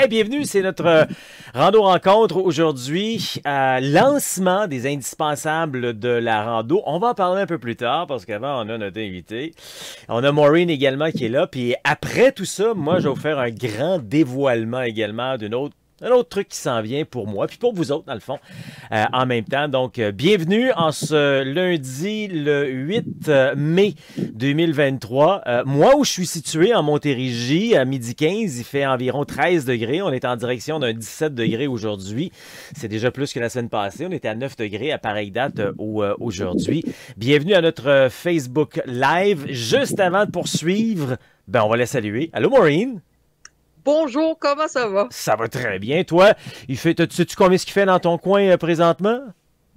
Hey, bienvenue, c'est notre rando rencontre aujourd'hui. Lancement des indispensables de la rando. On va en parler un peu plus tard parce qu'avant, on a notre invité. On a Maureen également qui est là. Puis après tout ça, moi, je vais vous faire un grand dévoilement également un autre truc qui s'en vient pour moi, puis pour vous autres, dans le fond, en même temps. Donc, bienvenue en ce lundi, le 8 mai 2023. Moi, où je suis situé, en Montérégie, à midi 15, il fait environ 13 degrés. On est en direction d'un 17 degrés aujourd'hui. C'est déjà plus que la semaine passée. On était à 9 degrés à pareille date aujourd'hui. Bienvenue à notre Facebook Live. Juste avant de poursuivre, on va la saluer. Allô, Maureen? Bonjour, comment ça va? Ça va très bien. Toi, sais-tu combien ce qu'il fait dans ton coin présentement?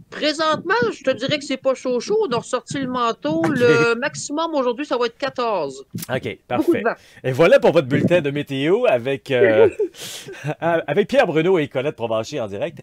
Présentement, je te dirais que c'est pas chaud chaud. On a ressorti le manteau. OK. Le maximum aujourd'hui, ça va être 14. OK, Beaucoup de parfait. vent. Et voilà pour votre bulletin de météo avec, avec Pierre Bruno et Colette Provencher en direct.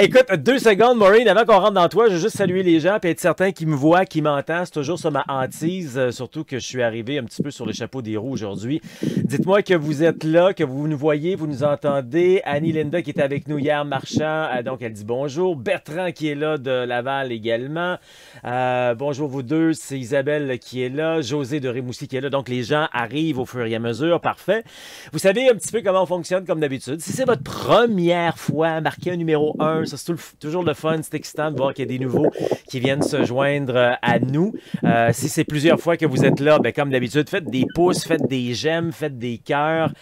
Écoute, 2 secondes, Maureen, avant qu'on rentre dans toi, je veux juste saluer les gens et être certain qu'ils me voient, qu'ils m'entendent. C'est toujours ça ma hantise, surtout que je suis arrivé un petit peu sur le chapeau des roues aujourd'hui. Dites-moi que vous êtes là, que vous nous voyez, vous nous entendez. Annie Linda qui était avec nous hier marchand, donc elle dit bonjour. Bertrand qui est là de Laval également. Bonjour vous deux, c'est Isabelle qui est là, José de Rimouski qui est là. Donc les gens arrivent au fur et à mesure, parfait. Vous savez un petit peu comment on fonctionne comme d'habitude. Si c'est votre première fois, marquez un numéro 1, ça c'est toujours le fun, c'est excitant de voir qu'il y a des nouveaux qui viennent se joindre à nous. Si c'est plusieurs fois que vous êtes là, comme d'habitude, faites des pouces, faites des j'aime, faites des cœurs.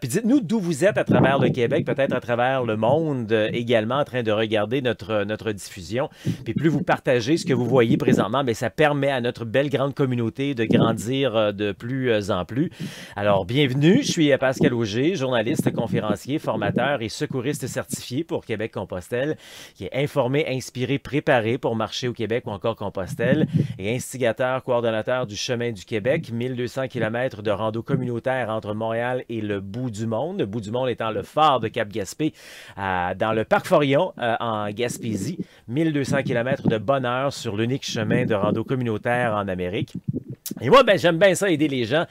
Puis dites-nous d'où vous êtes à travers le Québec, peut-être à travers le monde également en train de regarder notre diffusion. Puis plus vous partagez ce que vous voyez présentement, ça permet à notre belle grande communauté de grandir de plus en plus. Alors, bienvenue. Je suis Pascal Auger, journaliste, conférencier, formateur et secouriste certifié pour Québec-Compostelle, qui est informé, inspiré, préparé pour marcher au Québec ou encore Compostelle et instigateur, coordonnateur du Chemin du Québec, 1200 km de rando communautaire entre Montréal et le bout du monde. Le bout du monde étant le phare de Cap-Gaspé dans le parc Forillon en Gaspésie. 1200 km de bonheur sur l'unique chemin de rando communautaire en Amérique. Et moi, j'aime bien ça, aider les gens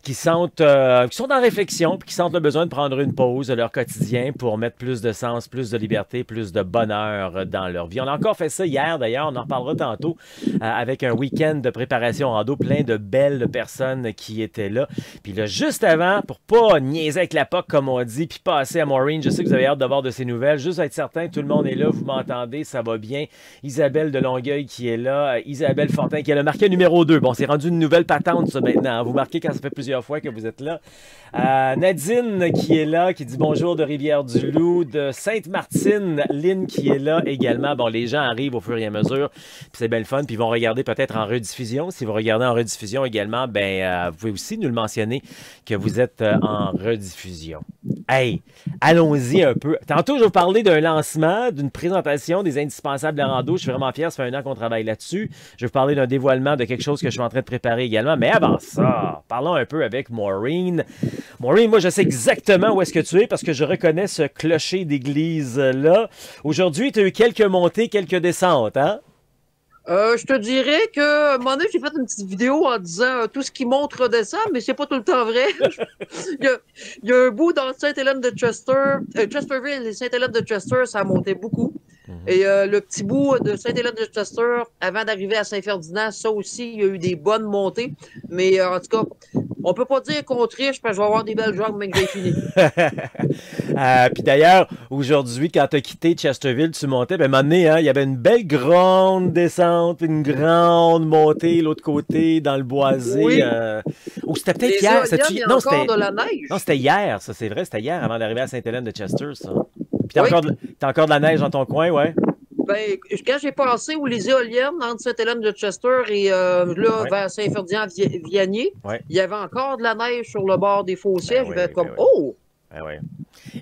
qui sont en réflexion puis qui sentent le besoin de prendre une pause de leur quotidien pour mettre plus de sens, plus de liberté, plus de bonheur dans leur vie. On a encore fait ça hier, d'ailleurs, on en reparlera tantôt, avec un week-end de préparation rando, plein de belles personnes qui étaient là. Puis là, juste avant, pour pas niaiser avec la POC, comme on dit, puis passer à Maureen, je sais que vous avez hâte d'avoir de ces nouvelles, juste être certain, tout le monde est là, vous m'entendez, ça va bien. Isabelle de Longueuil qui est là, Isabelle Fortin qui est là, marqué numéro 2. Bon, c'est rendu une nouvelle patente, ça, maintenant. Vous marquez quand ça fait plusieurs fois que vous êtes là. Nadine qui est là, qui dit bonjour de Rivière-du-Loup, de Sainte-Martine, Lynn qui est là également. Bon, les gens arrivent au fur et à mesure, puis c'est bien le fun, puis ils vont regarder peut-être en rediffusion. Si vous regardez en rediffusion également, vous pouvez aussi nous le mentionner que vous êtes en rediffusion. Hey, allons-y un peu. Tantôt, je vais vous parler d'un lancement, d'une présentation des indispensables de la rando. Je suis vraiment fier, ça fait 1 an qu'on travaille là-dessus. Je vais vous parler d'un dévoilement de quelque chose que je suis en train de préparer également. Mais avant ça, parlons un peu avec Maureen. Maureen, moi, je sais exactement où est-ce que tu es parce que je reconnais ce clocher d'église-là. Aujourd'hui, tu as eu quelques montées, quelques descentes, hein? Je te dirais que, à un moment donné, j'ai fait une petite vidéo en disant tout ce qui monte redescend, mais c'est pas tout le temps vrai. il y a un bout dans Sainte-Hélène de Chester, Chesterville et Sainte-Hélène de Chester, ça a monté beaucoup. Et le petit bout de Sainte-Hélène de Chester, avant d'arriver à Saint-Ferdinand, ça aussi, il y a eu des bonnes montées. Mais en tout cas, on peut pas dire qu'on triche, parce que je vais avoir des belles jambes, même que j'ai fini. Puis d'ailleurs, aujourd'hui, quand tu as quitté Chesterville, tu montais, à un moment donné, hein, il y avait une belle grande descente, une grande montée l'autre côté, dans le boisé. Oui. Ou c'était peut-être Les hier. éoliennes, il y a encore de la neige. Non, c'était hier, ça, c'est vrai, c'était hier avant d'arriver à Sainte-Hélène de Chester, ça. Puis Oui. t'as encore de la neige dans ton coin, ouais? Quand j'ai passé où les éoliennes entre Sainte-Hélène de Chester et là, Ouais. vers Saint-Ferdinand-Vianney, Ouais. il y avait encore de la neige sur le bord des fossés. Ben Je oui, vais être comme, ben oui. oh! Ouais.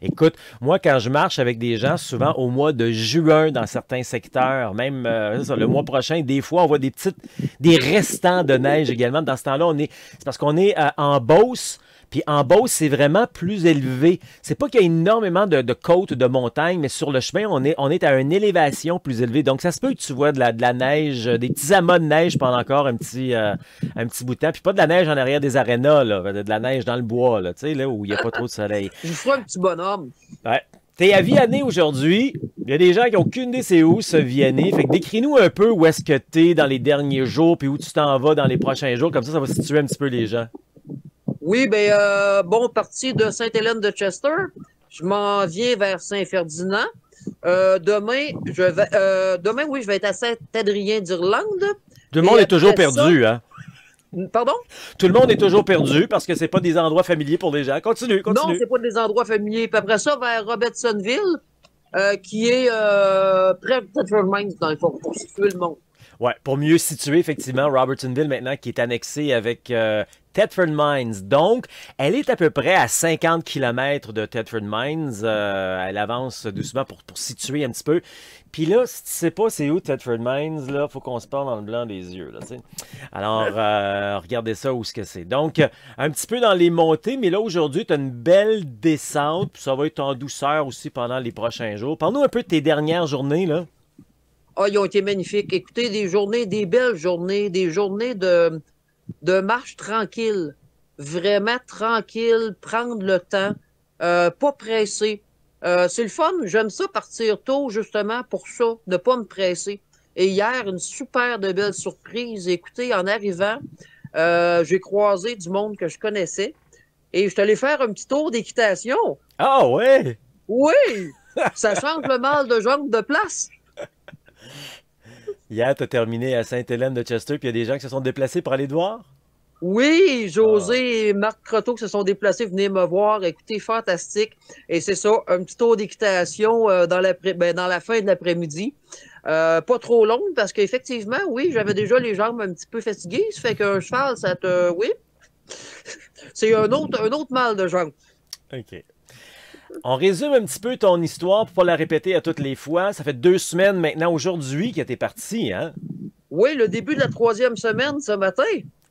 Écoute, moi, quand je marche avec des gens, souvent au mois de juin dans certains secteurs, même le mois prochain, des fois, on voit des restants de neige également. Dans ce temps-là, c'est parce qu'on est en Beauce. Puis en Beauce, c'est vraiment plus élevé. C'est pas qu'il y a énormément de côtes, de montagnes, mais sur le chemin, on est à une élévation plus élevée. Donc ça se peut que tu vois de la neige, des petits amas de neige pendant encore un petit bout de temps. Puis pas de la neige en arrière des arénas, là, de la neige dans le bois, là, tu sais, là, où il n'y a pas trop de soleil. Je ferai un petit bonhomme. Ouais. T'es à Vianney aujourd'hui. Il y a des gens qui n'ont aucune idée c'est où, ce Vianney. Fait que décris-nous un peu où est-ce que t'es dans les derniers jours, puis où tu t'en vas dans les prochains jours. Comme ça va situer un petit peu les gens. Oui, parti de Sainte-Hélène-de-Chester. Je m'en viens vers Saint-Ferdinand. Demain, oui, je vais être à Saint-Adrien d'Irlande. Tout le monde est toujours perdu, hein? Pardon? Tout le monde est toujours perdu parce que c'est pas des endroits familiers pour les gens. Continue. Non, c'est pas des endroits familiers. Puis après ça, vers Robertsonville, qui est près de Thetford Mines, dans le fond, pour situer le monde. Ouais, pour mieux situer, effectivement, Robertsonville, maintenant, qui est annexé avec Thetford Mines. Donc, elle est à peu près à 50 km de Thetford Mines. Elle avance doucement pour situer un petit peu. Puis là, si tu sais pas c'est où Thetford Mines, là, faut qu'on se parle dans le blanc des yeux, là, tu sais. Alors, regardez ça, où est-ce que c'est. Donc, un petit peu dans les montées, mais là, aujourd'hui, tu as une belle descente, puis ça va être en douceur aussi pendant les prochains jours. Parle-nous un peu de tes dernières journées, là. Ah, ils ont été magnifiques. Écoutez, des belles journées, des journées de marche tranquille. Vraiment tranquille, prendre le temps, pas pressé. C'est le fun, j'aime ça partir tôt, justement, pour ça, ne pas me presser. Et hier, une super de belle surprise. Écoutez, en arrivant, j'ai croisé du monde que je connaissais et je suis allé faire un petit tour d'équitation. Ah ouais? Oui! Ça change le mal de jambes de place. Hier, tu as terminé à Sainte-Hélène-de-Chester, puis il y a des gens qui se sont déplacés pour aller te voir? Oui, José et Marc Croteau qui se sont déplacés, venez me voir. Écoutez, fantastique. Et c'est ça, un petit tour d'équitation dans la fin de l'après-midi. Pas trop longue parce qu'effectivement, oui, j'avais déjà les jambes un petit peu fatiguées. Ça fait qu'un cheval, ça te... Oui, c'est un autre mal de jambes. OK. On résume un petit peu ton histoire pour pas la répéter à toutes les fois. Ça fait 2 semaines maintenant aujourd'hui que t'es parti, hein? Oui, le début de la 3e semaine ce matin.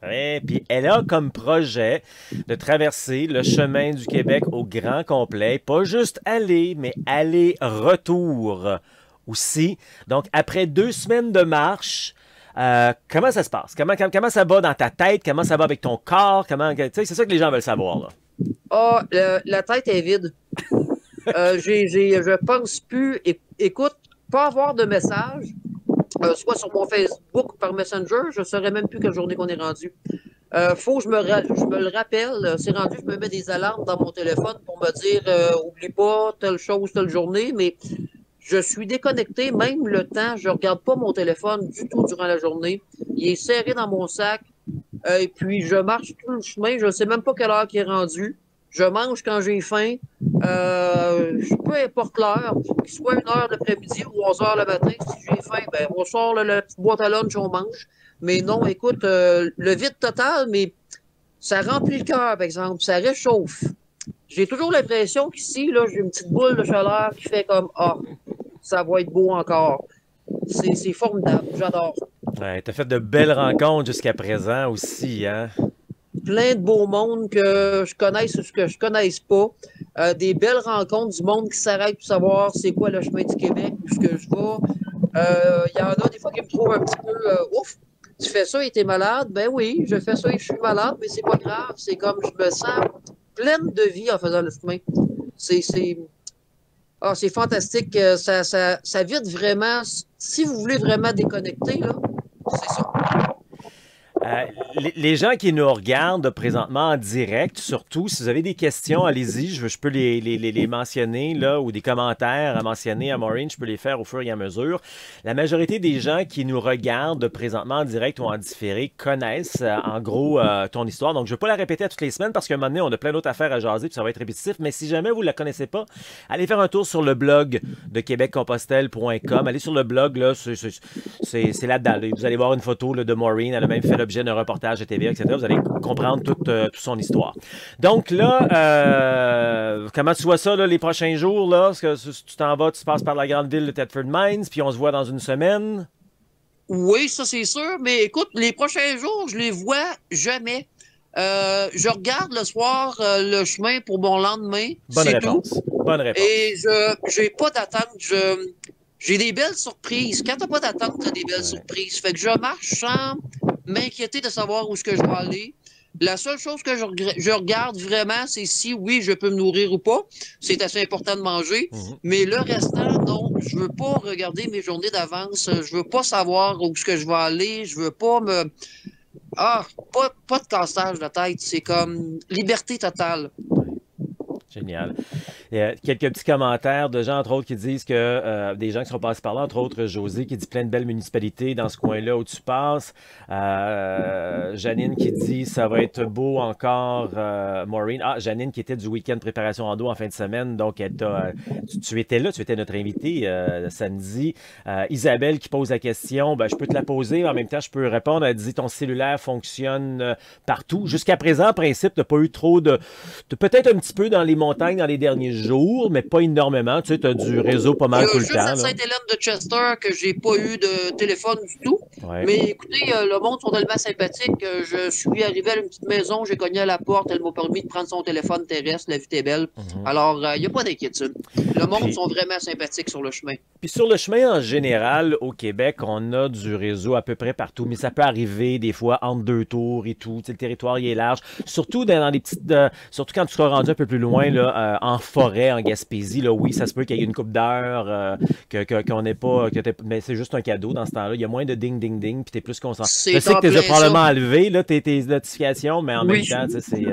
Oui, puis elle a comme projet de traverser le chemin du Québec au grand complet. Pas juste aller, mais aller-retour aussi. Donc, après 2 semaines de marche, comment ça se passe? Comment ça va dans ta tête? Comment ça va avec ton corps? C'est ça que les gens veulent savoir, là. Ah, la tête est vide. Je pense plus. Écoute, pas avoir de message, soit sur mon Facebook ou par Messenger, je ne saurais même plus quelle journée qu'on est rendu. Faut que je me le rappelle. C'est rendu, je me mets des alarmes dans mon téléphone pour me dire oublie pas telle chose, telle journée, mais je suis déconnecté, même le temps. Je ne regarde pas mon téléphone du tout durant la journée. Il est serré dans mon sac. Et puis, je marche tout le chemin. Je ne sais même pas quelle heure qui est rendu. Je mange quand j'ai faim. Peu importe l'heure, qu'il soit 1 heure l'après-midi ou 11 heures le matin, si j'ai faim, ben, on sort la petite boîte à lunch, on mange. Mais non, écoute, le vide total, mais ça remplit le cœur, par exemple. Ça réchauffe. J'ai toujours l'impression qu'ici, là, j'ai une petite boule de chaleur qui fait comme ah, ça va être beau encore. C'est formidable. J'adore ça. Ouais, t'as fait de belles rencontres jusqu'à présent aussi, hein? Plein de beaux mondes que je connaisse ou que je connaisse pas. Des belles rencontres du monde qui s'arrête pour savoir c'est quoi le chemin du Québec, où ce que je vais. Il y en a des fois qui me trouvent un petit peu ouf. Tu fais ça et t'es malade? Ben oui, je fais ça et je suis malade, mais c'est pas grave. C'est comme je me sens pleine de vie en faisant le chemin. C'est fantastique. Ça vide vraiment. Si vous voulez vraiment déconnecter, là, c'est ça. Les gens qui nous regardent présentement en direct, surtout, si vous avez des questions, allez-y, je peux les mentionner, là, ou des commentaires à mentionner à Maureen, je peux les faire au fur et à mesure. La majorité des gens qui nous regardent présentement en direct ou en différé connaissent, en gros, ton histoire. Donc, je ne vais pas la répéter à toutes les semaines parce qu'à un moment donné, on a plein d'autres affaires à jaser, puis ça va être répétitif. Mais si jamais vous ne la connaissez pas, allez faire un tour sur le blog de québeccompostelle.com. Allez sur le blog, là, c'est là-dedans. Vous allez voir une photo là, de Maureen, elle a même fait l'objet d'un reportage de TV, etc. Vous allez comprendre toute son histoire. Donc là, comment tu vois ça là, les prochains jours? Là? Est-ce que tu t'en vas, tu passes par la grande ville de Thetford Mines, puis on se voit dans une semaine? Oui, ça c'est sûr, mais écoute, les prochains jours, je les vois jamais. Je regarde le soir le chemin pour mon lendemain. Bonne C'est tout. réponse. Bonne réponse. Et j'ai pas d'attente. J'ai des belles surprises. Quand t'as pas d'attente, t'as des belles surprises. Fait que je marche sans m'inquiéter de savoir où est-ce que je vais aller. La seule chose que je regarde vraiment, c'est si oui, je peux me nourrir ou pas. C'est assez important de manger. Mais le restant, non, je veux pas regarder mes journées d'avance. Je veux pas savoir où est-ce que je vais aller. Je veux pas me... Ah, pas de cassage de tête. C'est comme liberté totale. Génial. Il y a quelques petits commentaires de gens, entre autres, qui disent que des gens qui sont passés par là, entre autres José, qui dit plein de belles municipalités dans ce coin-là où tu passes. Janine qui dit ça va être beau encore, Maureen. Ah, Janine qui était du week-end préparation en dos en fin de semaine, donc tu étais là, tu étais notre invité samedi. Isabelle qui pose la question, ben, je peux te la poser, mais en même temps, je peux répondre. Elle dit ton cellulaire fonctionne partout. Jusqu'à présent, en principe, tu n'as pas eu trop de peut-être un petit peu dans les montagnes dans les derniers jours, mais pas énormément. Tu sais, tu as du réseau pas mal tout le temps. Juste à Sainte-Hélène de Chester que j'ai pas eu de téléphone du tout. Ouais. Mais écoutez, le monde sont tellement sympathiques. Je suis arrivé à une petite maison, j'ai cogné à la porte, elle m'a permis de prendre son téléphone terrestre, la vie était belle. Alors, il n'y a pas d'inquiétude. Le monde sont vraiment sympathiques sur le chemin. Puis sur le chemin en général, au Québec, on a du réseau à peu près partout, mais ça peut arriver des fois entre deux tours et tout. Tu sais, le territoire il est large. Surtout dans les petites. Surtout quand tu seras rendu un peu plus loin, là, en forêt, en Gaspésie, là, oui, ça se peut qu'il y ait une couple d'heures qu'on n'ait pas. Mais c'est juste un cadeau dans ce temps-là. Il y a moins de ding-ding-ding, puis tu es plus concentré. Je sais que tu as probablement enlevé là, tes notifications, mais en même temps, tu sais, c'est.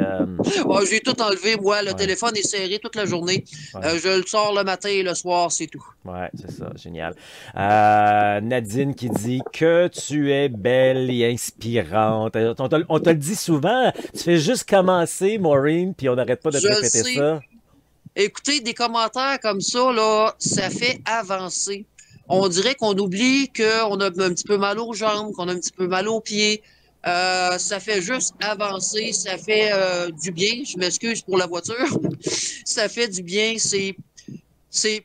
J'ai tout enlevé, moi. Le téléphone est serré toute la journée. Je le sors le matin et le soir, c'est tout. Ouais, c'est ça, génial. Nadine qui dit que tu es belle et inspirante. On te le dit souvent, tu fais juste commencer, Maureen, puis on n'arrête pas de te répéter ça. Écoutez, des commentaires comme ça, là, ça fait avancer. On dirait qu'on oublie qu'on a un petit peu mal aux jambes, qu'on a un petit peu mal aux pieds. Ça fait juste avancer, ça fait du bien. Je m'excuse pour la voiture. Ça fait du bien.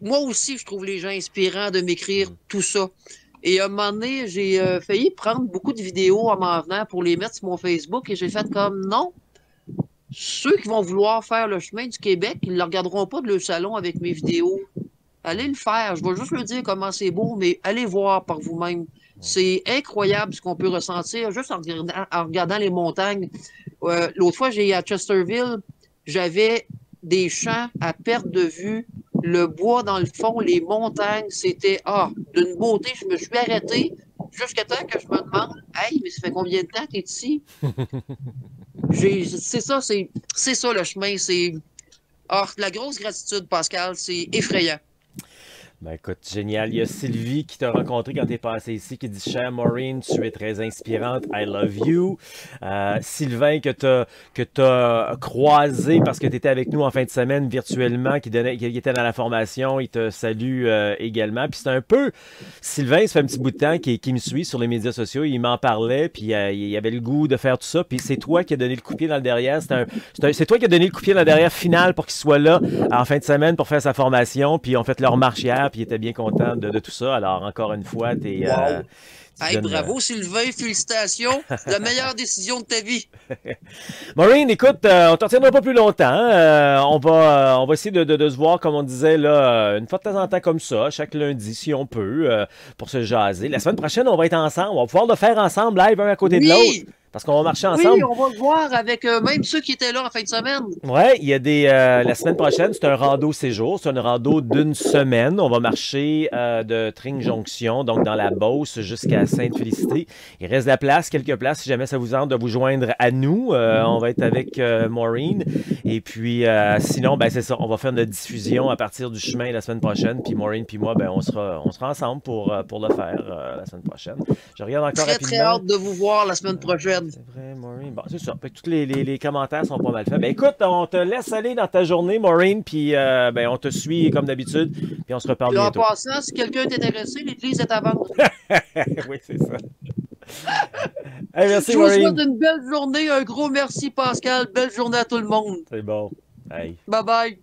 Moi aussi, je trouve les gens inspirants de m'écrire tout ça. Et à un moment donné, j'ai failli prendre beaucoup de vidéos en m'en venant pour les mettre sur mon Facebook et j'ai fait comme non. Ceux qui vont vouloir faire le chemin du Québec, ils ne le regarderont pas de leur salon avec mes vidéos. Allez le faire. Je vais juste leur dire comment c'est beau, mais allez voir par vous-même. C'est incroyable ce qu'on peut ressentir juste en regardant les montagnes. L'autre fois, j'ai à Chesterville, j'avais des champs à perte de vue, le bois dans le fond, les montagnes, c'était d'une beauté. Je me suis arrêté jusqu'à temps que je me demande, hey, mais ça fait combien de temps que tu es ici? C'est ça le chemin. C'est la grosse gratitude, Pascal, c'est effrayant. Ben écoute, génial. Il y a Sylvie qui t'a rencontré quand t'es passé ici, qui dit « Chère Maureen, tu es très inspirante. I love you. » Sylvain que t'as croisé parce que tu étais avec nous en fin de semaine virtuellement, qui était dans la formation, il te salue également. Puis c'est un peu... Sylvain, ça fait un petit bout de temps qu'il me suit sur les médias sociaux. Il m'en parlait, puis il avait le goût de faire tout ça. Puis c'est toi qui as donné le coup de pied dans le derrière. C'est toi qui as donné le coup de pied dans le derrière final pour qu'il soit là en fin de semaine pour faire sa formation. Puis on fait leur marche hier. Puis il était bien content de tout ça. Alors, encore une fois, t'es... Bravo, Sylvain, félicitations. La meilleure décision de ta vie. Maureen, écoute, on t'en tiendra pas plus longtemps. On va essayer de se voir, comme on disait, là, une fois de temps en temps comme ça, chaque lundi, si on peut, pour se jaser. La semaine prochaine, on va être ensemble. On va pouvoir le faire ensemble, live, un à côté de l'autre. Parce qu'on va marcher ensemble. Oui, on va le voir avec même ceux qui étaient là en fin de semaine. Oui, il y a la semaine prochaine, c'est un rando séjour. C'est une rando d'une semaine. On va marcher de Tring Jonction, donc dans la Beauce, jusqu'à Sainte-Félicité. Il reste de la place, quelques places, si jamais ça vous tente de vous joindre à nous. On va être avec Maureen. Et puis, sinon, ben c'est ça. On va faire notre diffusion à partir du chemin la semaine prochaine. Puis Maureen puis moi, ben on sera ensemble pour le faire la semaine prochaine. Je regarde encore rapidement. Très hâte de vous voir la semaine prochaine. C'est vrai, Maureen. Bon, c'est ça. Tous les commentaires sont pas mal faits. Ben écoute, on te laisse aller dans ta journée, Maureen, puis ben, on te suit comme d'habitude, puis on se reparle bientôt. En passant, si quelqu'un est intéressé, l'église est à vendre. Oui, c'est ça. Hey, merci, je vous Maureen. souhaite une belle journée. Un gros merci, Pascal. Belle journée à tout le monde. C'est bon. Hey. Bye-bye.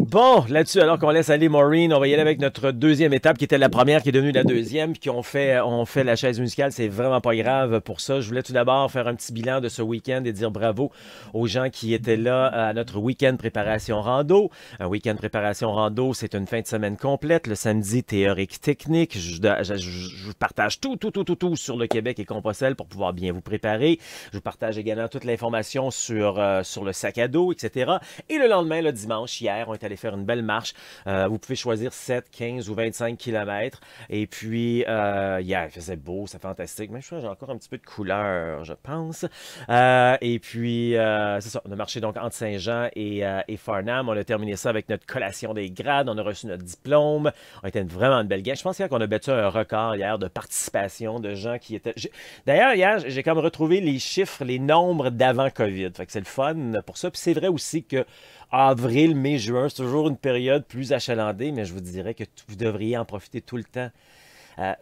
Bon, là-dessus, alors qu'on laisse aller Maureen, on va y aller avec notre deuxième étape qui était la première, qui est devenue la deuxième, puis on fait la chaise musicale. C'est vraiment pas grave pour ça. Je voulais tout d'abord faire un petit bilan de ce week-end et dire bravo aux gens qui étaient là à notre week-end préparation rando. Un week-end préparation rando, c'est une fin de semaine complète. Le samedi, théorique technique. Je partage tout sur le Québec et Compostelle pour pouvoir bien vous préparer. Je vous partage également toute l'information sur le sac à dos, etc. Et le lendemain, le dimanche, hier, on est allé faire une belle marche. Vous pouvez choisir 7, 15 ou 25 km. Et puis, hier, il faisait beau, c'est fantastique. Mais je crois que j'ai encore un petit peu de couleur, je pense. Et puis, c'est ça, on a marché donc entre Saint-Jean et Farnham. On a terminé ça avec notre collation des grades. On a reçu notre diplôme. On était vraiment une belle gang. Je pense hier qu'on a battu un record hier de participation de gens qui étaient... D'ailleurs, hier, j'ai comme retrouvé les chiffres, les nombres d'avant COVID. Fait que c'est le fun pour ça. Puis c'est vrai aussi que avril, mai, juin, c'est toujours une période plus achalandée, mais je vous dirais que vous devriez en profiter tout le temps.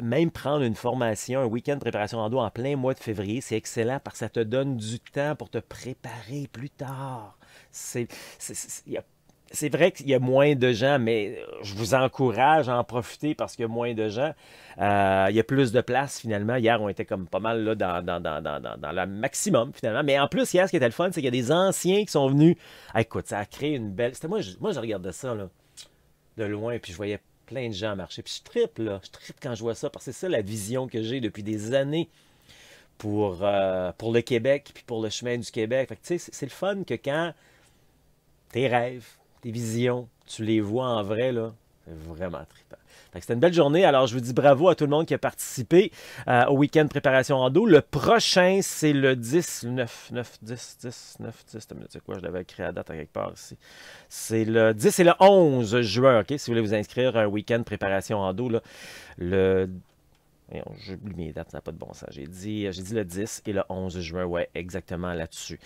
Même prendre une formation, un week-end de préparation rando en plein mois de février, c'est excellent parce que ça te donne du temps pour te préparer plus tard. C'est vrai qu'il y a moins de gens, mais je vous encourage à en profiter parce qu'il y a moins de gens. Il y a plus de place finalement. Hier, on était comme pas mal là, dans le maximum finalement. Mais en plus, hier, ce qui était le fun, c'est qu'il y a des anciens qui sont venus. Ah, écoute, ça a créé une belle... Moi, je regardais ça là, de loin, puis je voyais plein de gens marcher. Puis je trippe, là. Je trippe quand je vois ça, parce que c'est ça la vision que j'ai depuis des années pour le Québec, puis pour le chemin du Québec. Fait que tu sais, c'est le fun que quand tes rêves, tes visions, tu les vois en vrai, là, c'est vraiment trippant. C'était une belle journée. Alors, je vous dis bravo à tout le monde qui a participé au week-end préparation rando. Le prochain, c'est le 10, 9, 10. C'est quoi? Je l'avais écrit à date à quelque part ici. C'est le 10 et le 11 juin, OK? Si vous voulez vous inscrire à un week-end préparation rando, là, j'oublie mes dates, ça n'a pas de bon sens. J'ai dit le 10 et le 11 juin, ouais, exactement là-dessus.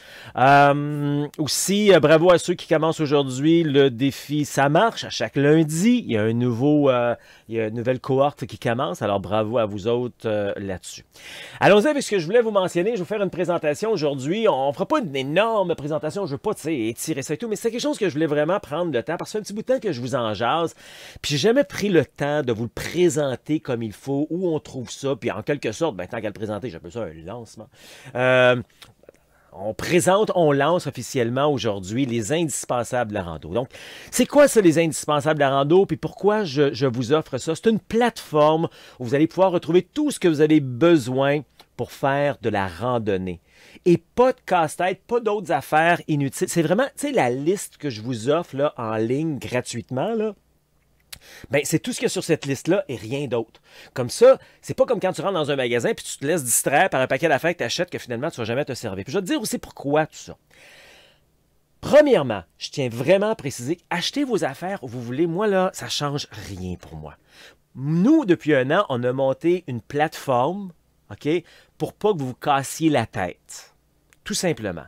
Aussi, bravo à ceux qui commencent aujourd'hui le défi Ça marche à chaque lundi. Il y a il y a une nouvelle cohorte qui commence, alors bravo à vous autres là-dessus. Allons-y avec ce que je voulais vous mentionner. Je vais vous faire une présentation aujourd'hui. On ne fera pas une énorme présentation, je ne veux pas étirer ça et tout, mais c'est quelque chose que je voulais vraiment prendre le temps, parce que c'est un petit bout de temps que je vous en jase, puis j'ai jamais pris le temps de vous le présenter comme il faut, où on trouve ça, puis en quelque sorte, tant qu'à le présenter, j'appelle ça un lancement. On lance officiellement aujourd'hui les indispensables de la rando. Donc, c'est quoi ça, les indispensables de la rando, puis pourquoi je vous offre ça? C'est une plateforme où vous allez pouvoir retrouver tout ce que vous avez besoin pour faire de la randonnée. Et pas de casse-tête, pas d'autres affaires inutiles. C'est vraiment, tu sais, la liste que je vous offre là, en ligne gratuitement, là. Ben, c'est tout ce qu'il y a sur cette liste-là et rien d'autre. Comme ça, c'est pas comme quand tu rentres dans un magasin puis tu te laisses distraire par un paquet d'affaires que tu achètes que finalement tu ne vas jamais te servir. Puis je vais te dire aussi pourquoi tout ça. Premièrement, je tiens vraiment à préciser, achetez vos affaires où vous voulez. Moi, là, ça ne change rien pour moi. Nous, depuis un an, on a monté une plateforme, OK, pour pas que vous vous cassiez la tête. Tout simplement.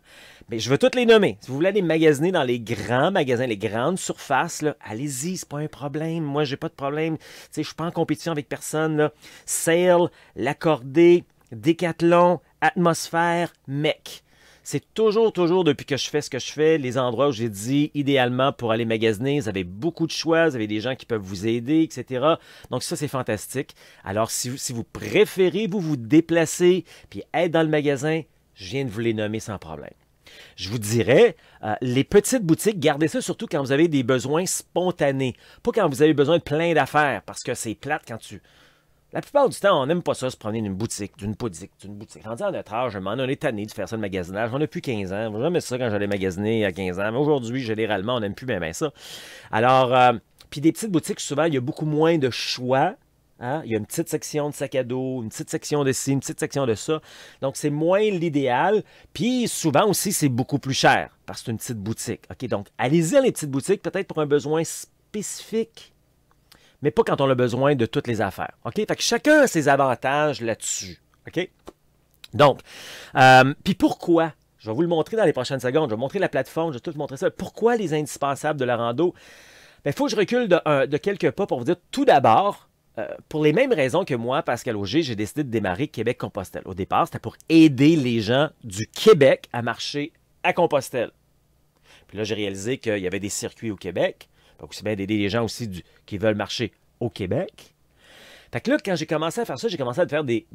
Mais je veux toutes les nommer. Si vous voulez aller magasiner dans les grands magasins, les grandes surfaces, allez-y, c'est pas un problème. Moi, j'ai pas de problème. Je ne suis pas en compétition avec personne. Là. Sale, L'Accordé, Décathlon, Atmosphère, Mec. C'est toujours, depuis que je fais ce que je fais, les endroits où j'ai dit, idéalement, pour aller magasiner, vous avez beaucoup de choix, vous avez des gens qui peuvent vous aider, etc. Donc ça, c'est fantastique. Alors, si vous préférez vous déplacer puis être dans le magasin, je viens de vous les nommer sans problème. Je vous dirais, les petites boutiques, gardez ça surtout quand vous avez des besoins spontanés. Pas quand vous avez besoin de plein d'affaires, parce que c'est plate quand tu... La plupart du temps, on n'aime pas ça, se promener d'une boutique. Rendu à notre âge, on est tanné de faire ça, le magasinage. On n'a plus 15 ans. J'aimais ça quand j'allais magasiner à 15 ans. Mais aujourd'hui, généralement, on n'aime plus bien ça. Alors, puis des petites boutiques, souvent, il y a beaucoup moins de choix. Hein? Il y a une petite section de sac à dos, une petite section de ci, une petite section de ça. Donc, c'est moins l'idéal. Puis, souvent aussi, c'est beaucoup plus cher parce que c'est une petite boutique. OK? Donc, allez-y à les petites boutiques, peut-être pour un besoin spécifique, mais pas quand on a besoin de toutes les affaires. OK? Fait que chacun a ses avantages là-dessus. OK? Donc, puis pourquoi? Je vais vous le montrer dans les prochaines secondes. Je vais vous montrer la plateforme, je vais tout vous montrer ça. Pourquoi les indispensables de la rando? Il faut que je recule de quelques pas pour vous dire tout d'abord, pour les mêmes raisons que moi, Pascal Auger, j'ai décidé de démarrer Québec-Compostelle. Au départ, c'était pour aider les gens du Québec à marcher à Compostelle. Puis là, j'ai réalisé qu'il y avait des circuits au Québec, Donc, aussi bien d'aider les gens aussi qui veulent marcher au Québec. Fait que là, quand j'ai commencé à faire ça, j'ai commencé à faire des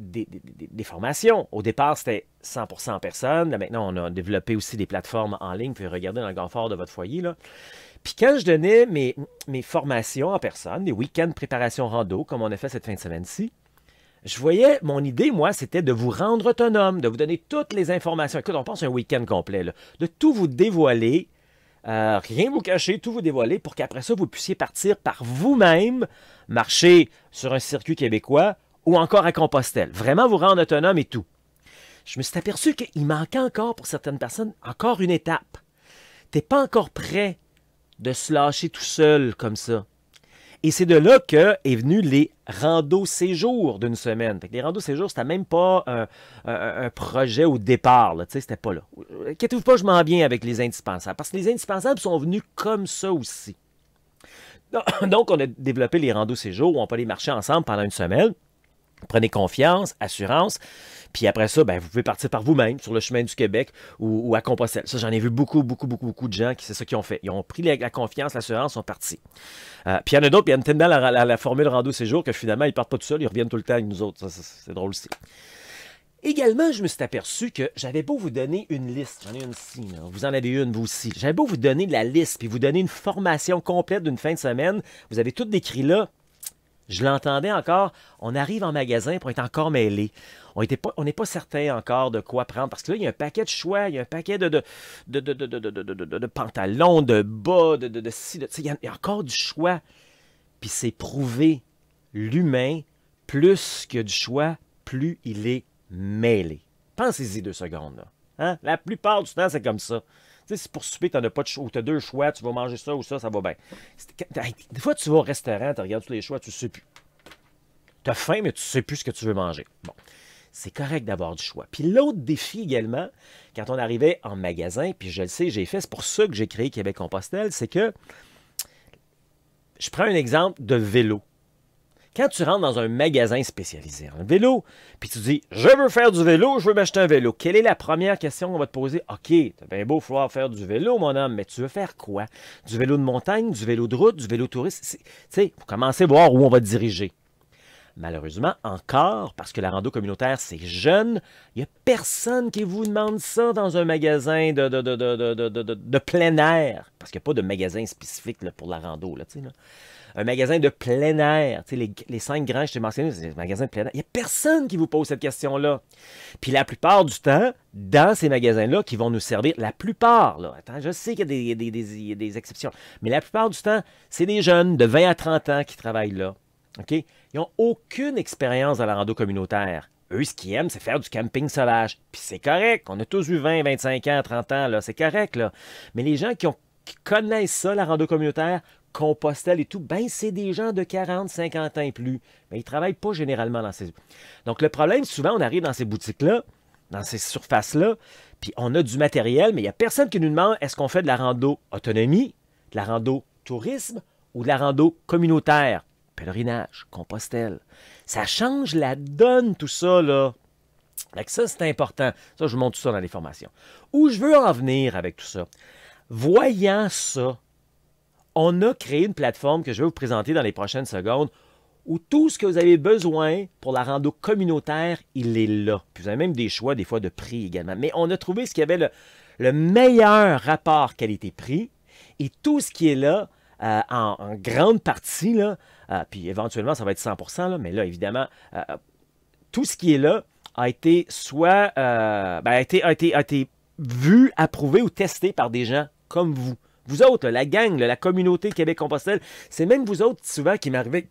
formations. Au départ, c'était 100% en personne. Là, maintenant, on a développé aussi des plateformes en ligne. Vous pouvez regarder dans le confort de votre foyer, là. Puis quand je donnais mes formations en personne, des week-ends de préparation rando, comme on a fait cette fin de semaine-ci, je voyais, mon idée, moi, c'était de vous rendre autonome, de vous donner toutes les informations. Écoute, on pense à un week-end complet, là, de tout vous dévoiler, rien vous cacher, tout vous dévoiler, pour qu'après ça, vous puissiez partir par vous-même, marcher sur un circuit québécois ou encore à Compostelle. Vraiment vous rendre autonome et tout. Je me suis aperçu qu'il manquait encore, pour certaines personnes, encore une étape. Tu n'es pas encore prêt de se lâcher tout seul comme ça. Et c'est de là que est venu les randos séjours d'une semaine. Fait que les randos séjours, c'était même pas un projet au départ. Là, c'était pas là. Inquiétez-vous pas, je m'en viens avec les indispensables. Parce que les indispensables sont venus comme ça aussi. Donc, on a développé les randos séjours où on peut aller marcher ensemble pendant une semaine. Prenez confiance, assurance. Puis après ça, ben, vous pouvez partir par vous-même sur le chemin du Québec ou à Compostelle. Ça, j'en ai vu beaucoup de gens qui c'est ça qu'ils ont fait. Ils ont pris la confiance, l'assurance, sont partis. Puis il y en a d'autres, puis ils aiment tellement la formule rando séjour que finalement, ils ne partent pas tout seuls, ils reviennent tout le temps avec nous autres. Ça, c'est drôle aussi. Également, je me suis aperçu que j'avais beau vous donner une liste. J'en ai une ici, là. Vous en avez une, vous aussi. J'avais beau vous donner de la liste, puis vous donner une formation complète d'une fin de semaine. Vous avez tout décrit là. Je l'entendais encore, on arrive en magasin pour être encore mêlé. On n'est pas certain encore de quoi prendre, parce que là, il y a un paquet de choix, il y a un paquet de pantalons, de bas, il y a encore du choix. Puis c'est prouvé, l'humain, plus que du choix, plus il est mêlé. Pensez-y 2 secondes. Là. Hein? La plupart du temps, c'est comme ça. Tu sais, si pour souper, tu n'as pas de choix, ou tu as 2 choix, tu vas manger ça ou ça, ça va bien. Des fois, tu vas au restaurant, tu regardes tous les choix, tu ne sais plus. Tu as faim, mais tu ne sais plus ce que tu veux manger. Bon, c'est correct d'avoir du choix. Puis l'autre défi également, quand on arrivait en magasin, puis je le sais, j'ai fait, c'est pour ça que j'ai créé Québec-Compostelle, c'est que je prends un exemple de vélo. Quand tu rentres dans un magasin spécialisé en vélo, puis tu dis « Je veux faire du vélo, je veux m'acheter un vélo », quelle est la première question qu'on va te poser? « OK, c'est bien beau, il faut faire du vélo, mon homme, mais tu veux faire quoi? Du vélo de montagne, du vélo de route, du vélo touriste? » Tu sais, il faut commencer à voir où on va te diriger. Malheureusement, encore, parce que la rando communautaire, c'est jeune, il n'y a personne qui vous demande ça dans un magasin de plein air. Parce qu'il n'y a pas de magasin spécifique là, pour la rando. Là, là. Un magasin de plein air. Les 5 grands que je t'ai mentionnés, c'est des magasins de plein air. Il n'y a personne qui vous pose cette question-là. Puis la plupart du temps, dans ces magasins-là, qui vont nous servir, la plupart, là, attends, je sais qu'il y a des exceptions, mais la plupart du temps, c'est des jeunes de 20 à 30 ans qui travaillent là. OK? Ils n'ont aucune expérience dans la rando communautaire. Eux, ce qu'ils aiment, c'est faire du camping sauvage. Puis c'est correct. On a tous eu 20, 25 ans, 30 ans, là. C'est correct, là. Mais les gens qui connaissent ça, la rando communautaire, Compostelle et tout, ben c'est des gens de 40, 50 ans et plus. Mais ils ne travaillent pas généralement dans ces... Donc le problème, souvent, on arrive dans ces boutiques-là, dans ces surfaces-là, puis on a du matériel, mais il n'y a personne qui nous demande est-ce qu'on fait de la rando autonomie, de la rando tourisme ou de la rando communautaire. Pèlerinage, Compostelle. Ça change la donne, tout ça, là. Fait que ça, c'est important. Ça, je vous montre tout ça dans les formations. Où je veux en venir avec tout ça? Voyant ça, on a créé une plateforme que je vais vous présenter dans les prochaines secondes où tout ce que vous avez besoin pour la rando communautaire, il est là. Puis vous avez même des choix, des fois, de prix également. Mais on a trouvé ce qui avait le meilleur rapport qualité-prix et tout ce qui est là, en grande partie, là, puis éventuellement, ça va être 100%, là, mais là, évidemment, tout ce qui est là a été soit a été vu, approuvé ou testé par des gens comme vous. Vous autres, là, la gang, là, la communauté Québec-Compostelle, c'est même vous autres, souvent, qui m'arrivez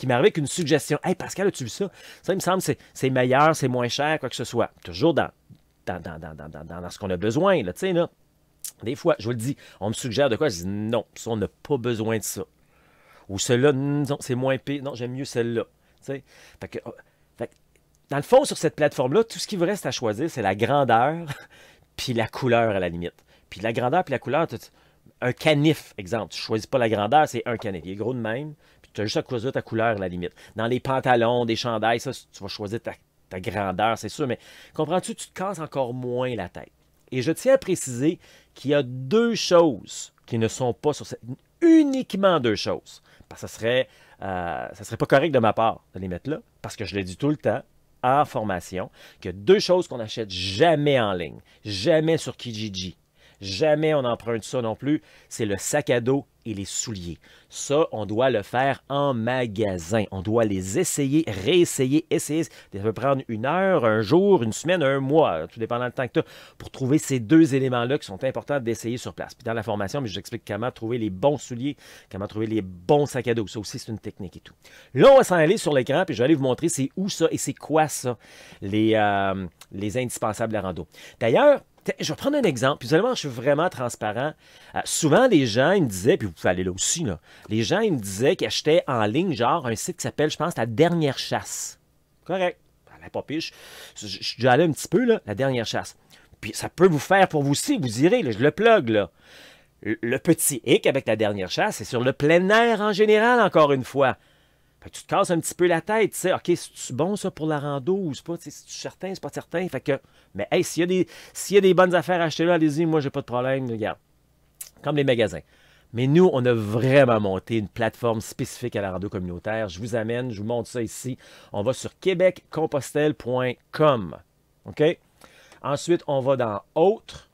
avec une suggestion. « Hey, Pascal, as-tu vu ça? Ça, il me semble, c'est meilleur, c'est moins cher, quoi que ce soit. » Toujours dans ce qu'on a besoin, là, tu sais, là. Des fois, je vous le dis, on me suggère de quoi? Je dis non, ça, on n'a pas besoin de ça. Ou celle-là, non, c'est moins pire. Non, j'aime mieux celle-là. Fait que, dans le fond, sur cette plateforme-là, tout ce qui vous reste à choisir, c'est la grandeur puis la couleur à la limite. Puis la grandeur puis la couleur, un canif, exemple. Tu ne choisis pas la grandeur, c'est un canif. Il est gros de même, puis tu as juste à choisir ta couleur à la limite. Dans les pantalons, des chandails, ça, tu vas choisir ta grandeur, c'est sûr, mais comprends-tu, tu te casses encore moins la tête. Et je tiens à préciser qu'il y a 2 choses qui ne sont pas sur cette... Uniquement 2 choses. Parce que ça serait pas correct de ma part de les mettre là, parce que je le dis tout le temps en formation, qu'il y a 2 choses qu'on n'achète jamais en ligne, jamais sur Kijiji. Jamais on emprunte ça non plus, c'est le sac à dos et les souliers. Ça, on doit le faire en magasin. On doit les essayer, réessayer, essayer. Ça peut prendre 1 heure, 1 jour, 1 semaine, 1 mois, tout dépendant du temps que tu as, pour trouver ces 2 éléments-là qui sont importants d'essayer sur place. Puis dans la formation, je vous explique comment trouver les bons souliers, comment trouver les bons sacs à dos. Ça aussi, c'est une technique et tout. Là, on va s'en aller sur l'écran, puis je vais aller vous montrer c'est où ça et c'est quoi ça, les indispensables de la rando. D'ailleurs, je vais prendre un exemple, puis vous allez voir, je suis vraiment transparent. Souvent, les gens, ils me disaient, puis vous pouvez aller là aussi, là, les gens, ils me disaient qu'ils achetaient en ligne, genre, un site qui s'appelle, je pense, La Dernière Chasse. Correct. Elle n'est pas piche. Je suis déjà allé un petit peu, là, La Dernière Chasse. Puis ça peut vous faire pour vous aussi, vous irez, là, je le plug, là. Le petit hic avec La Dernière Chasse, c'est sur le plein air en général, encore une fois. Fait que tu te casses un petit peu la tête, tu sais, OK, c'est bon ça pour la rando ou c'est pas, c'est certain, c'est pas certain. Fait que, mais hey, s'il y a des bonnes affaires à acheter là, allez-y, moi j'ai pas de problème, regarde. Comme les magasins. Mais nous, on a vraiment monté une plateforme spécifique à la rando communautaire. Je vous amène, je vous montre ça ici. On va sur québeccompostelle.com. OK? Ensuite, on va dans Autres.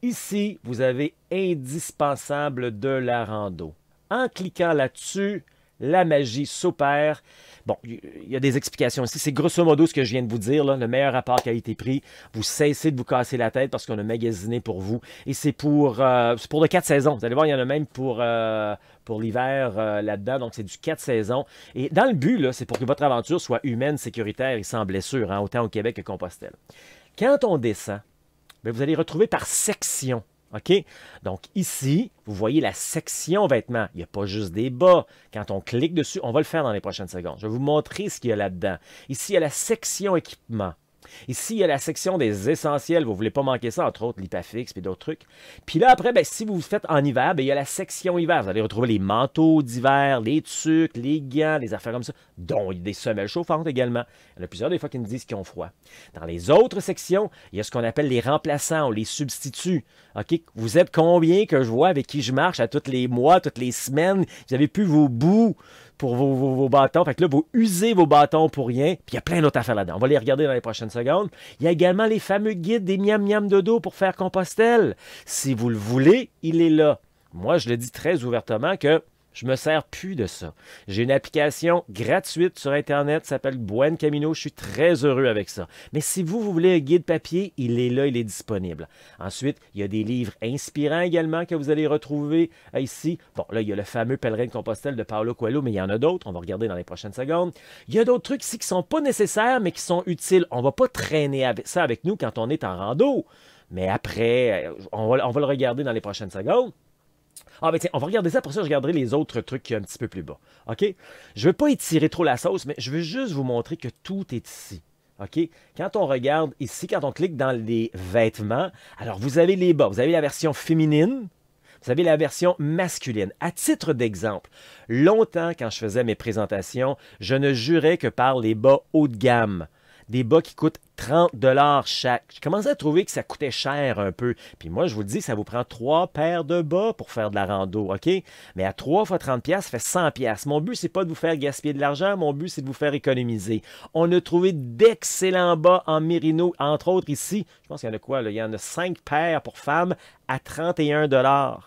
Ici, vous avez Indispensable de la rando. En cliquant là-dessus, la magie s'opère. Bon, il y a des explications ici. C'est grosso modo ce que je viens de vous dire, là, le meilleur rapport qualité-prix. Vous cessez de vous casser la tête parce qu'on a magasiné pour vous. Et c'est pour de 4 saisons. Vous allez voir, il y en a même pour l'hiver là-dedans. Donc, c'est du 4 saisons. Et dans le but, là, c'est pour que votre aventure soit humaine, sécuritaire et sans blessure, hein, autant au Québec que Compostelle. Quand on descend, bien, vous allez retrouver par section. OK? Donc ici, vous voyez la section vêtements. Il n'y a pas juste des bas. Quand on clique dessus, on va le faire dans les prochaines secondes. Je vais vous montrer ce qu'il y a là-dedans. Ici, il y a la section équipement. Ici, il y a la section des essentiels. Vous ne voulez pas manquer ça, entre autres l'Hypafix et d'autres trucs. Puis là, après, bien, si vous le faites en hiver, bien, il y a la section hiver. Vous allez retrouver les manteaux d'hiver, les tucs, les gants, les affaires comme ça, dont des semelles chauffantes également. Il y en a plusieurs des fois qui nous disent qu'ils ont froid. Dans les autres sections, il y a ce qu'on appelle les remplaçants ou les substituts. OK? Vous êtes combien que je vois avec qui je marche à tous les mois, toutes les semaines? Vous n'avez plus vos bouts pour vos bâtons. Fait que là, vous usez vos bâtons pour rien. Puis il y a plein d'autres affaires là-dedans. On va les regarder dans les prochaines secondes. Il y a également les fameux guides des miam-miam de dos pour faire Compostelle. Si vous le voulez, il est là. Moi, je le dis très ouvertement que je me sers plus de ça. J'ai une application gratuite sur Internet, ça s'appelle Buen Camino. Je suis très heureux avec ça. Mais si vous voulez un guide papier, il est là, il est disponible. Ensuite, il y a des livres inspirants également que vous allez retrouver ici. Bon, là, il y a le fameux Pèlerin de Compostelle de Paulo Coelho, mais il y en a d'autres. On va regarder dans les prochaines secondes. Il y a d'autres trucs ici qui ne sont pas nécessaires, mais qui sont utiles. On ne va pas traîner ça avec nous quand on est en rando. Mais après, on va le regarder dans les prochaines secondes. Ah, ben tiens, on va regarder ça, pour ça je regarderai les autres trucs qui sont un petit peu plus bas. OK? Je ne veux pas étirer trop la sauce, mais je veux juste vous montrer que tout est ici. OK? Quand on regarde ici, quand on clique dans les vêtements, alors vous avez les bas, vous avez la version féminine, vous avez la version masculine. À titre d'exemple, longtemps, quand je faisais mes présentations, je ne jurais que par les bas haut de gamme. Des bas qui coûtent 30 $ chaque. Je commençais à trouver que ça coûtait cher un peu. Puis moi, je vous le dis, ça vous prend 3 paires de bas pour faire de la rando, OK? Mais à 3 fois 30 $, ça fait 100 $. Mon but, c'est pas de vous faire gaspiller de l'argent. Mon but, c'est de vous faire économiser. On a trouvé d'excellents bas en mérino, entre autres ici. Je pense qu'il y en a quoi, là? Il y en a 5 paires pour femmes à 31 $.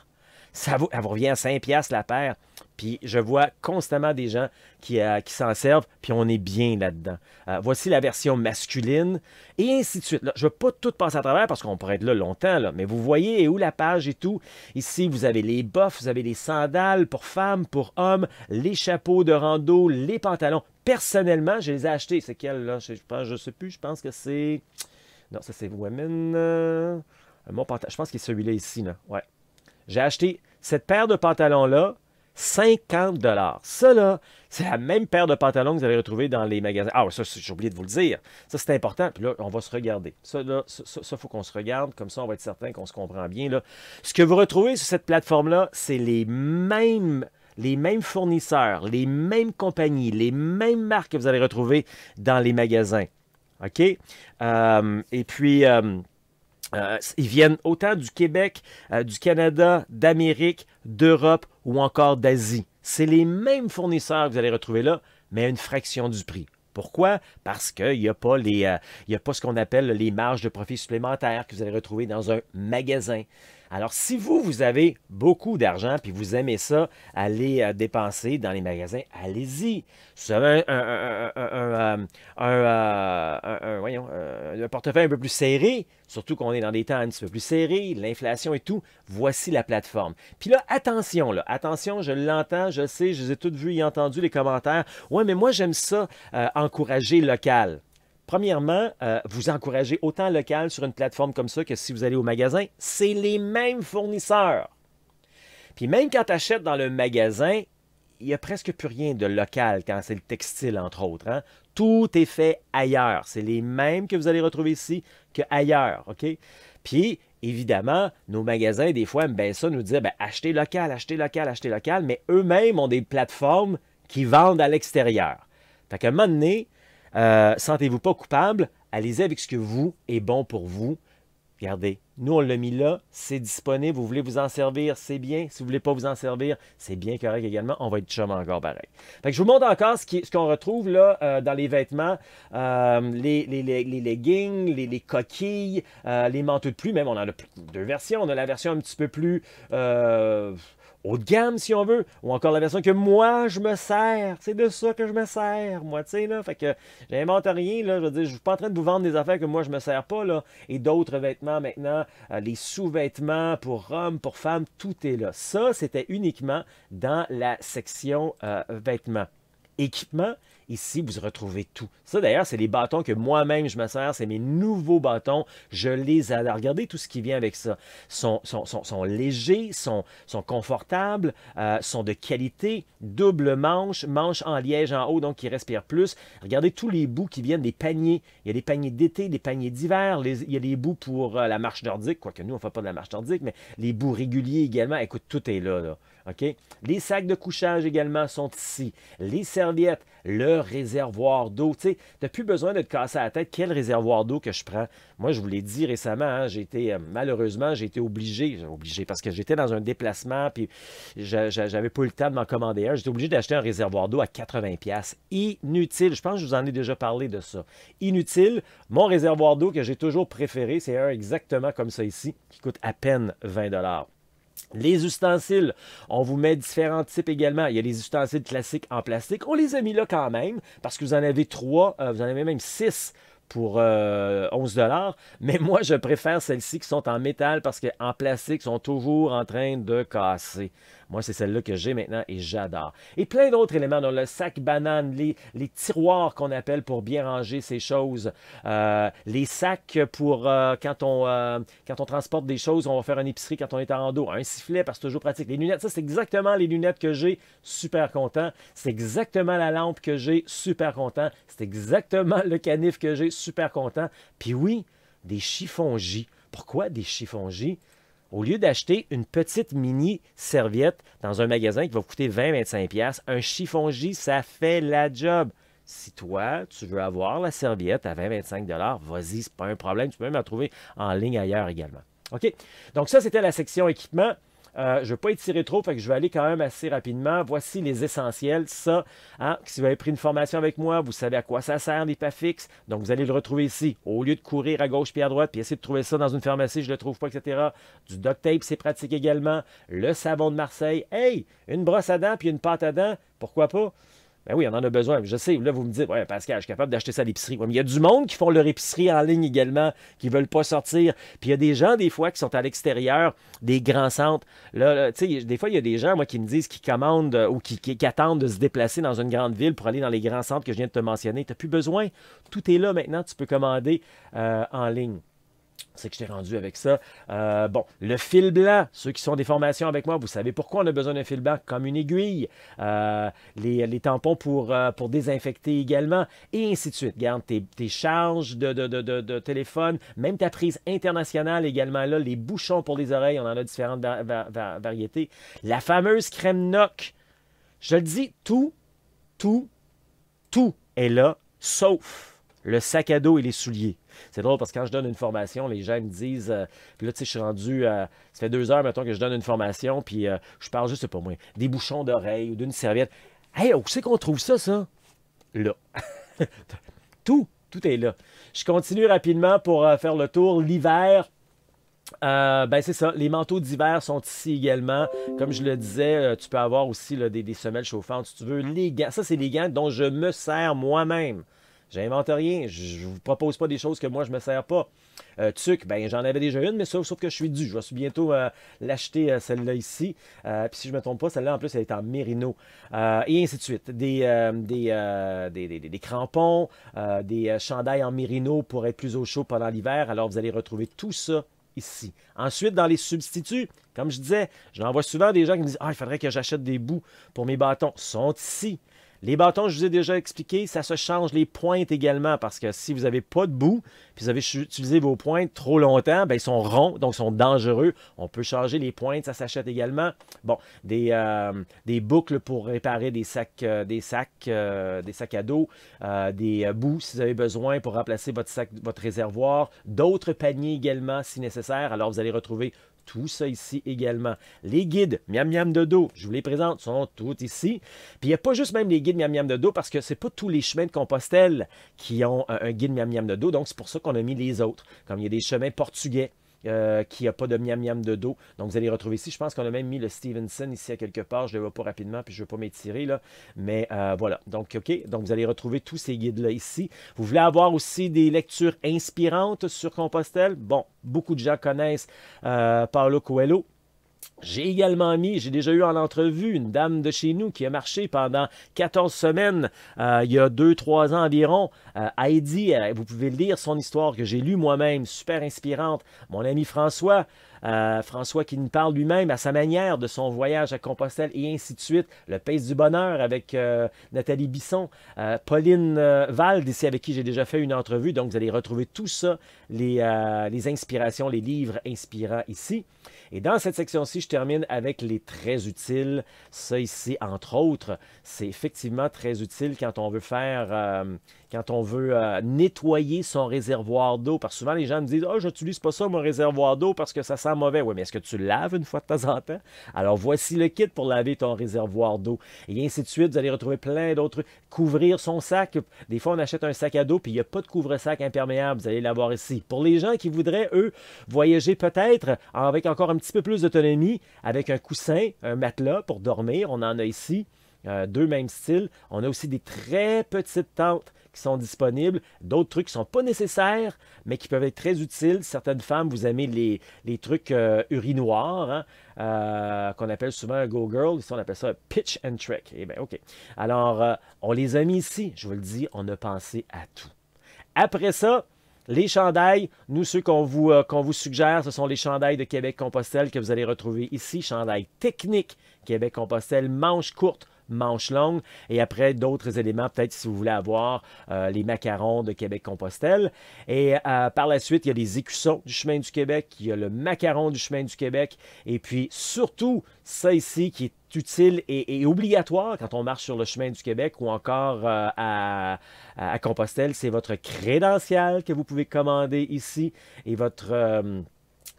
Ça vous revient à 5 $ la paire. Puis je vois constamment des gens qui s'en servent, puis on est bien là-dedans. Voici la version masculine, et ainsi de suite. Là, je ne vais pas tout passer à travers parce qu'on pourrait être là longtemps, là, mais vous voyez où la page et tout. Ici, vous avez les bottes, vous avez les sandales pour femmes, pour hommes, les chapeaux de rando, les pantalons. Personnellement, je les ai achetés. C'est quel, là? Je ne sais plus, je pense que c'est... Non, ça c'est Women. Mon pantalon, je pense qu'il est celui-là ici, là. Ouais. J'ai acheté cette paire de pantalons-là, 50 $. Ça, là, c'est la même paire de pantalons que vous allez retrouver dans les magasins. Ah, ça, j'ai oublié de vous le dire. Ça, c'est important. Puis là, on va se regarder. Ça, là, ça, faut qu'on se regarde. Comme ça, on va être certain qu'on se comprend bien, là. Ce que vous retrouvez sur cette plateforme-là, c'est les mêmes fournisseurs, les mêmes compagnies, les mêmes marques que vous allez retrouver dans les magasins. OK? Et puis... Ils viennent autant du Québec, du Canada, d'Amérique, d'Europe ou encore d'Asie. C'est les mêmes fournisseurs que vous allez retrouver là, mais à une fraction du prix. Pourquoi? Parce qu'il n'y a pas ce qu'on appelle les marges de profit supplémentaires que vous allez retrouver dans un magasin. Alors, si vous avez beaucoup d'argent puis vous aimez ça, aller dépenser dans les magasins, allez-y. Si vous avez un portefeuille un peu plus serré, surtout qu'on est dans des temps un petit peu plus serrés, l'inflation et tout, voici la plateforme. Puis là, attention, je l'entends, je sais, je les ai toutes vues et entendues, les commentaires. Ouais, mais moi, j'aime ça, encourager local. Premièrement, vous encouragez autant local sur une plateforme comme ça que si vous allez au magasin, c'est les mêmes fournisseurs. Puis même quand tu achètes dans le magasin, il n'y a presque plus rien de local quand c'est le textile, entre autres. Hein? Tout est fait ailleurs. C'est les mêmes que vous allez retrouver ici qu'ailleurs. OK? Puis, évidemment, nos magasins, des fois, aiment bien ça, nous dire achetez local, achetez local, achetez local, mais eux-mêmes ont des plateformes qui vendent à l'extérieur. Fait qu'à un moment donné, sentez-vous pas coupable, allez-y avec ce que vous est bon pour vous. Regardez, nous on l'a mis là, c'est disponible, vous voulez vous en servir, c'est bien. Si vous ne voulez pas vous en servir, c'est bien correct également, on va être chum encore pareil. Fait que je vous montre encore ce qu'on retrouve là dans les vêtements, les leggings, les coquilles, les manteaux de pluie, même on en a deux versions. On a la version un petit peu plus haut de gamme, si on veut, ou encore la version que moi, je me sers. C'est de ça que je me sers, moi, tu sais, là. Fait que j'invente rien, là. Je veux dire, je suis pas en train de vous vendre des affaires que moi, je me sers pas, là. Et d'autres vêtements, maintenant, les sous-vêtements pour hommes, pour femmes, tout est là. Ça, c'était uniquement dans la section vêtements. Équipement, ici, vous retrouvez tout. Ça, d'ailleurs, c'est les bâtons que moi-même, je me sers. C'est mes nouveaux bâtons. Je les adore. Regardez tout ce qui vient avec ça. Sont légers, sont confortables, sont de qualité. Double manche, manche en liège en haut, donc qui respire plus. Regardez tous les bouts qui viennent des paniers. Il y a des paniers d'été, des paniers d'hiver. Il y a des bouts pour la marche nordique. Quoique nous, on ne fait pas de la marche nordique, mais les bouts réguliers également. Écoute, tout est là, là. OK? Les sacs de couchage également sont ici. Les serviettes, le réservoir d'eau. Tu sais, tu n'as plus besoin de te casser la tête. Quel réservoir d'eau que je prends? Moi, je vous l'ai dit récemment, hein, malheureusement, j'ai été obligé parce que j'étais dans un déplacement puis j'avais pas eu le temps de m'en commander un. J'étais obligé d'acheter un réservoir d'eau à 80$. Inutile. Je pense que je vous en ai déjà parlé de ça. Inutile. Mon réservoir d'eau que j'ai toujours préféré, c'est un exactement comme ça ici, qui coûte à peine 20$. Les ustensiles, on vous met différents types également. Il y a les ustensiles classiques en plastique. On les a mis là quand même parce que vous en avez 3, vous en avez même 6 pour 11$. Mais moi, je préfère celles-ci qui sont en métal parce qu'en plastique, sont toujours en train de casser. Moi, c'est celle-là que j'ai maintenant et j'adore. Et plein d'autres éléments, dans le sac banane, les tiroirs qu'on appelle pour bien ranger ces choses, les sacs pour quand on transporte des choses, on va faire une épicerie quand on est en rando, un sifflet parce que c'est toujours pratique. Les lunettes, ça c'est exactement les lunettes que j'ai, super content. C'est exactement la lampe que j'ai, super content. C'est exactement le canif que j'ai, super content. Puis oui, des chiffons-J. Pourquoi des chiffons-J? Au lieu d'acheter une petite mini serviette dans un magasin qui va vous coûter 20-25$, un chiffon-J, ça fait la job. Si toi, tu veux avoir la serviette à 20-25$, vas-y, c'est pas un problème. Tu peux même la trouver en ligne ailleurs également. OK? Donc ça, c'était la section équipement. Je ne vais pas étirer trop, fait que je vais aller quand même assez rapidement. Voici les essentiels. Ça, hein, si vous avez pris une formation avec moi, vous savez à quoi ça sert, les PAFIX. Donc, vous allez le retrouver ici. Au lieu de courir à gauche puis à droite, puis essayer de trouver ça dans une pharmacie, je ne le trouve pas, etc. Du duct tape, c'est pratique également. Le savon de Marseille. Hey, une brosse à dents puis une pâte à dents, pourquoi pas? Ben oui, on en a besoin. Je sais, là, vous me dites, ouais, Pascal, je suis capable d'acheter ça à l'épicerie. Ouais, mais il y a du monde qui font leur épicerie en ligne également, qui ne veulent pas sortir. Puis il y a des gens, des fois, qui sont à l'extérieur des grands centres. Là, tu sais, des fois, il y a des gens, moi, qui me disent qu'ils commandent ou qui attendent de se déplacer dans une grande ville pour aller dans les grands centres que je viens de te mentionner. Tu n'as plus besoin. Tout est là maintenant. Tu peux commander en ligne. C'est que je t'ai rendu avec ça. Bon, le fil blanc, ceux qui sont des formations avec moi, vous savez pourquoi on a besoin d'un fil blanc comme une aiguille. Les tampons pour désinfecter également, et ainsi de suite. Regarde, tes charges de téléphone, même ta prise internationale également là, les bouchons pour les oreilles, on en a différentes variétés. La fameuse crème NOC. Je le dis, tout est là, sauf le sac à dos et les souliers. C'est drôle parce que quand je donne une formation, les gens me disent, puis là, tu sais, je suis rendu, ça fait 2 heures, mettons, que je donne une formation, puis je parle juste, c'est pas moi, des bouchons d'oreille ou d'une serviette. Hey, où c'est qu'on trouve ça, ça? Là. Tout est là. Je continue rapidement pour faire le tour. L'hiver, ben c'est ça, les manteaux d'hiver sont ici également. Comme je le disais, tu peux avoir aussi là, des semelles chauffantes si tu veux. Les gants, ça c'est les gants dont je me sers moi-même. J'invente rien, je ne vous propose pas des choses que moi je ne me sers pas. Tuc, ben j'en avais déjà une, mais sauf que je suis dû. Je vais bientôt l'acheter, celle-là ici. Puis si je ne me trompe pas, celle-là en plus elle est en mérino. Et ainsi de suite. Des crampons, des chandails en mérino pour être plus au chaud pendant l'hiver. Alors vous allez retrouver tout ça ici. Ensuite, dans les substituts, comme je disais, j'en vois souvent des gens qui me disent « Ah, il faudrait que j'achète des bouts pour mes bâtons. » Sont ici. Les bâtons, je vous ai déjà expliqué, ça se change les pointes également parce que si vous n'avez pas de bout, puis vous avez utilisé vos pointes trop longtemps, ben, ils sont ronds, donc ils sont dangereux. On peut changer les pointes, ça s'achète également. Bon, des boucles pour réparer des sacs à dos, des bouts si vous avez besoin pour remplacer votre réservoir, d'autres paniers également si nécessaire. Alors vous allez retrouver tout ça ici également. Les guides Miam Miam de dos, je vous les présente, sont tous ici. Puis il n'y a pas juste même les guides Miam Miam de dos parce que ce n'est pas tous les chemins de Compostelle qui ont un guide Miam Miam de dos. Donc c'est pour ça qu'on a mis les autres. Comme il y a des chemins portugais qui n'a pas de Miam Miam de dos. Donc vous allez retrouver ici. Je pense qu'on a même mis le Stevenson ici à quelque part. Je ne le vois pas rapidement puis je ne veux pas m'étirer là. Mais voilà. Donc OK. Donc vous allez retrouver tous ces guides-là ici. Vous voulez avoir aussi des lectures inspirantes sur Compostelle? Bon, beaucoup de gens connaissent Paulo Coelho. J'ai également j'ai déjà eu en entrevue une dame de chez nous qui a marché pendant 14 semaines, il y a 2-3 ans environ. Heidi, vous pouvez lire son histoire que j'ai lue moi-même, super inspirante. Mon ami François, François qui nous parle lui-même à sa manière de son voyage à Compostelle et ainsi de suite. Le Pace du Bonheur avec Nathalie Bisson. Pauline Valde, ici avec qui j'ai déjà fait une entrevue. Donc vous allez retrouver tout ça, les inspirations, les livres inspirants ici. Et dans cette section-ci, je termine avec les très utiles. Ça ici, entre autres, c'est effectivement très utile quand on veut faire, quand on veut nettoyer son réservoir d'eau. Parce que souvent, les gens me disent « Ah, je n'utilise pas ça, mon réservoir d'eau, parce que ça sent mauvais. » Oui, mais est-ce que tu le laves une fois de temps en temps? Alors, voici le kit pour laver ton réservoir d'eau. Et ainsi de suite, vous allez retrouver plein d'autres trucs. Couvrir son sac. Des fois, on achète un sac à dos, puis il n'y a pas de couvre-sac imperméable. Vous allez l'avoir ici. Pour les gens qui voudraient, eux, voyager peut-être avec encore un petit peu plus d'autonomie, avec un coussin, un matelas pour dormir, on en a ici. Deux mêmes styles. On a aussi des très petites tentes qui sont disponibles. D'autres trucs qui ne sont pas nécessaires, mais qui peuvent être très utiles. Certaines femmes, vous aimez les trucs urinoirs, hein, qu'on appelle souvent un Go Girl. Ici, on appelle ça un Pitch and Trek. Eh bien, OK. Alors, on les a mis ici. Je vous le dis, on a pensé à tout. Après ça, les chandails, nous, ceux qu'on vous suggère, ce sont les chandails de Québec-Compostelle que vous allez retrouver ici. Chandail technique Québec-Compostelle, manches courtes, manches longues. Et après, d'autres éléments, peut-être si vous voulez avoir les macarons de Québec-Compostelle. Et par la suite, il y a les écussons du chemin du Québec, il y a le macaron du chemin du Québec. Et puis, surtout, ça ici qui est utile et obligatoire quand on marche sur le chemin du Québec ou encore à Compostelle, c'est votre crédential que vous pouvez commander ici et votre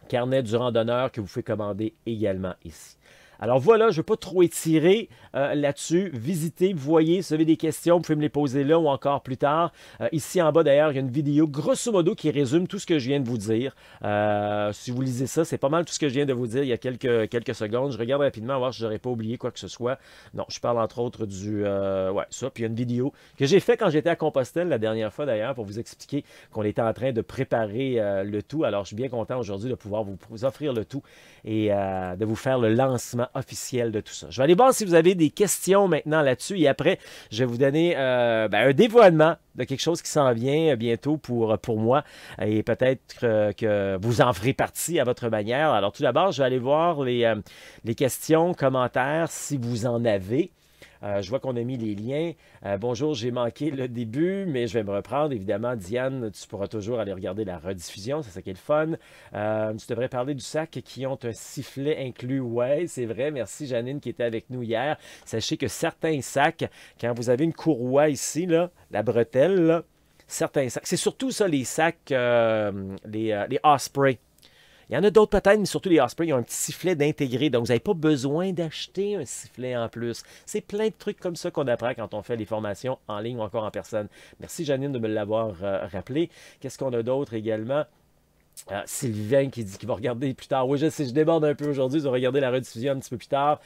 carnet du randonneur que vous pouvez commander également ici. Alors voilà, je ne veux pas trop étirer là-dessus. Visitez, vous voyez, si vous avez des questions, vous pouvez me les poser là ou encore plus tard. Ici en bas d'ailleurs, il y a une vidéo grosso modo qui résume tout ce que je viens de vous dire. Si vous lisez ça, c'est pas mal tout ce que je viens de vous dire il y a quelques secondes. Je regarde rapidement voir si je n'aurais pas oublié quoi que ce soit. Non, je parle entre autres du... ouais, ça. Puis il y a une vidéo que j'ai fait quand j'étais à Compostelle la dernière fois d'ailleurs pour vous expliquer qu'on était en train de préparer le tout. Alors je suis bien content aujourd'hui de pouvoir vous offrir le tout et de vous faire le lancement officiel de tout ça. Je vais aller voir si vous avez des questions maintenant là-dessus et après, je vais vous donner un dévoilement de quelque chose qui s'en vient bientôt pour moi et peut-être que vous en ferez partie à votre manière. Alors tout d'abord, je vais aller voir les questions, commentaires si vous en avez. Je vois qu'on a mis les liens. Bonjour, j'ai manqué le début, mais je vais me reprendre. Évidemment, Diane, tu pourras toujours aller regarder la rediffusion. C'est ça qui est le fun. Tu devrais parler du sac qui ont un sifflet inclus. Ouais, c'est vrai. Merci, Janine, qui était avec nous hier. Sachez que certains sacs, quand vous avez une courroie ici, là, la bretelle, là, certains sacs. C'est surtout ça, les sacs, les Osprey. Il y en a d'autres peut-être, mais surtout les Osprey, ils ont un petit sifflet d'intégrer. Donc, vous n'avez pas besoin d'acheter un sifflet en plus. C'est plein de trucs comme ça qu'on apprend quand on fait les formations en ligne ou encore en personne. Merci, Janine, de me l'avoir rappelé. Qu'est-ce qu'on a d'autre également? Sylvain qui dit qu'il va regarder plus tard. Oui, je sais, je déborde un peu aujourd'hui. Je vais regarder la rediffusion un petit peu plus tard.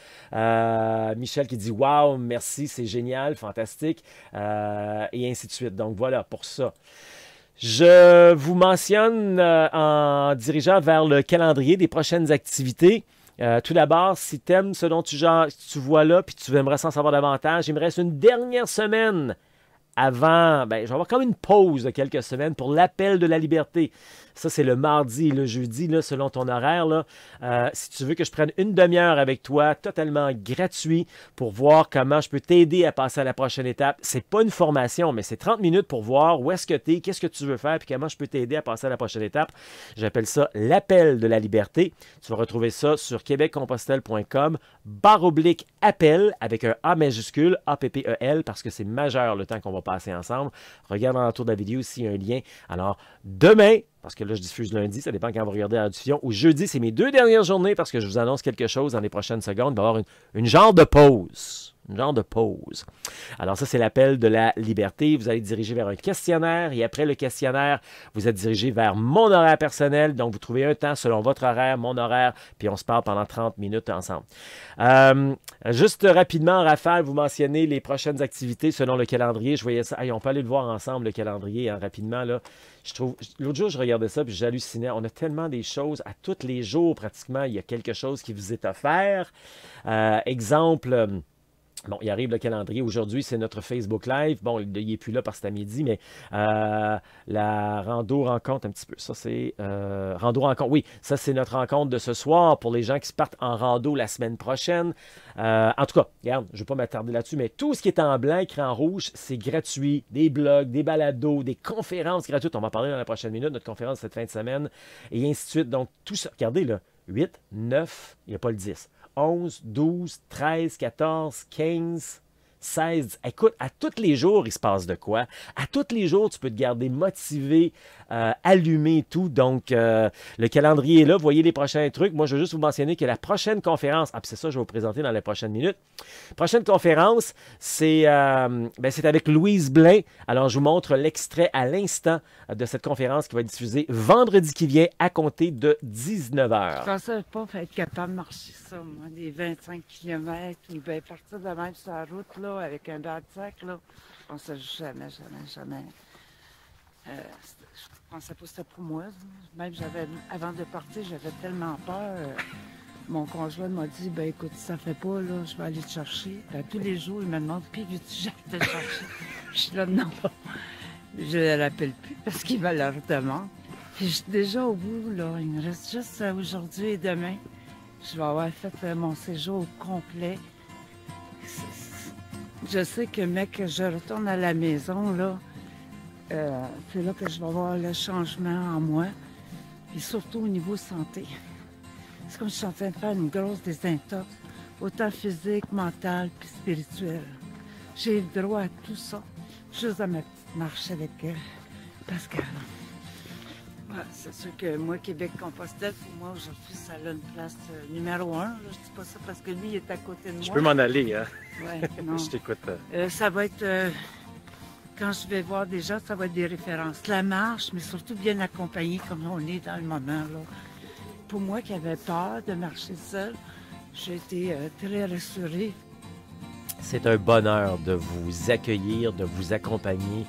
Michel qui dit waouh, merci, c'est génial, fantastique. Et ainsi de suite. Donc voilà pour ça. Je vous mentionne en dirigeant vers le calendrier des prochaines activités. Tout d'abord, si tu aimes ce dont tu vois là, puis tu aimerais s'en savoir davantage, il me reste une dernière semaine avant, je vais avoir comme une pause de quelques semaines pour l'appel de la liberté. Ça, c'est le mardi et le jeudi, là, selon ton horaire. Là. Si tu veux que je prenne une demi-heure avec toi, totalement gratuit, pour voir comment je peux t'aider à passer à la prochaine étape. C'est pas une formation, mais c'est 30 minutes pour voir où est-ce que tu es, qu'est-ce que tu veux faire, puis comment je peux t'aider à passer à la prochaine étape. J'appelle ça l'appel de la liberté. Tu vas retrouver ça sur québeccompostelle.com/appel avec un A majuscule, A-P-P-E-L, parce que c'est majeur le temps qu'on va passer ensemble. Regarde en dessous de la vidéo s'il y a un lien. Alors, demain, parce que là, je diffuse lundi, ça dépend quand vous regardez la diffusion, ou jeudi, c'est mes 2 dernières journées parce que je vous annonce quelque chose dans les prochaines secondes. Il va y avoir une genre de pause. Une genre de pause. Alors ça, c'est l'appel de la liberté. Vous allez diriger vers un questionnaire et après le questionnaire, vous êtes dirigé vers mon horaire personnel. Donc, vous trouvez un temps selon votre horaire, mon horaire, puis on se parle pendant 30 minutes ensemble. Juste rapidement, Raphaël, vous mentionnez les prochaines activités selon le calendrier. Je voyais ça. Hey, on peut aller le voir ensemble, le calendrier, rapidement. Là. L'autre jour, je regardais ça puis j'hallucinais. On a tellement des choses. À tous les jours, pratiquement, il y a quelque chose qui vous est offert. Exemple... Bon, il arrive le calendrier. Aujourd'hui, c'est notre Facebook Live. Bon, il n'est plus là parce que c'est à midi, mais la rando rencontre un petit peu. Ça, c'est rando rencontre. Oui, ça, c'est notre rencontre de ce soir pour les gens qui se partent en rando la semaine prochaine. En tout cas, regarde, je ne vais pas m'attarder là-dessus, mais tout ce qui est en blanc, écrit en rouge, c'est gratuit. Des blogs, des balados, des conférences gratuites. On va en parler dans la prochaine minute, notre conférence cette fin de semaine, et ainsi de suite. Donc, tout ça, regardez là, 8, 9, il n'y a pas le 10. 11, 12, 13, 14, 15, 16. Écoute, à tous les jours, il se passe de quoi? À tous les jours, tu peux te garder motivé, allumé et tout. Donc, le calendrier est là. Vous voyez les prochains trucs. Moi, je veux juste vous mentionner que la prochaine conférence, puis c'est ça que je vais vous présenter dans les prochaines minutes. Prochaine conférence, c'est avec Louise Blain. Alors, je vous montre l'extrait à l'instant de cette conférence qui va être diffusée vendredi qui vient à compter de 19h. Je pensais pas être capable de marcher ça, moi, des 25 km ou bien partir de même sur la route, là, avec un backpack, là. Je pensais jamais. Je pensais pas que c'était pour moi. Même avant de partir, j'avais tellement peur. Mon conjoint m'a dit, écoute, si ça fait pas, là, je vais aller te chercher. Tous les jours, il me demande, puis veux-tu que j'aille te chercher? Je suis là, non. Je ne l'appelle plus parce qu'il me le redemande. Puis je suis déjà au bout, là. Il me reste juste aujourd'hui et demain. Je vais avoir fait mon séjour au complet. Je sais que, mec, je retourne à la maison, là. C'est là que je vais voir le changement en moi. Et surtout au niveau santé. C'est comme si je suis en train de faire une grosse désintox, autant physique, mentale puis spirituelle. J'ai le droit à tout ça, juste à ma petite marche avec Pascal. Ouais, c'est sûr que moi, Québec-Compostelle, pour moi, aujourd'hui, ça a une place numéro 1. Là. Je dis pas ça parce que lui, il est à côté de moi. Je peux m'en aller, hein? Oui, non. Je t'écoute. Ça va être... quand je vais voir des gens, ça va être des références. La marche, mais surtout bien accompagné comme on est dans le moment, là. Pour moi qui avait peur de marcher seule, j'ai été très rassurée. C'est un bonheur de vous accueillir, de vous accompagner,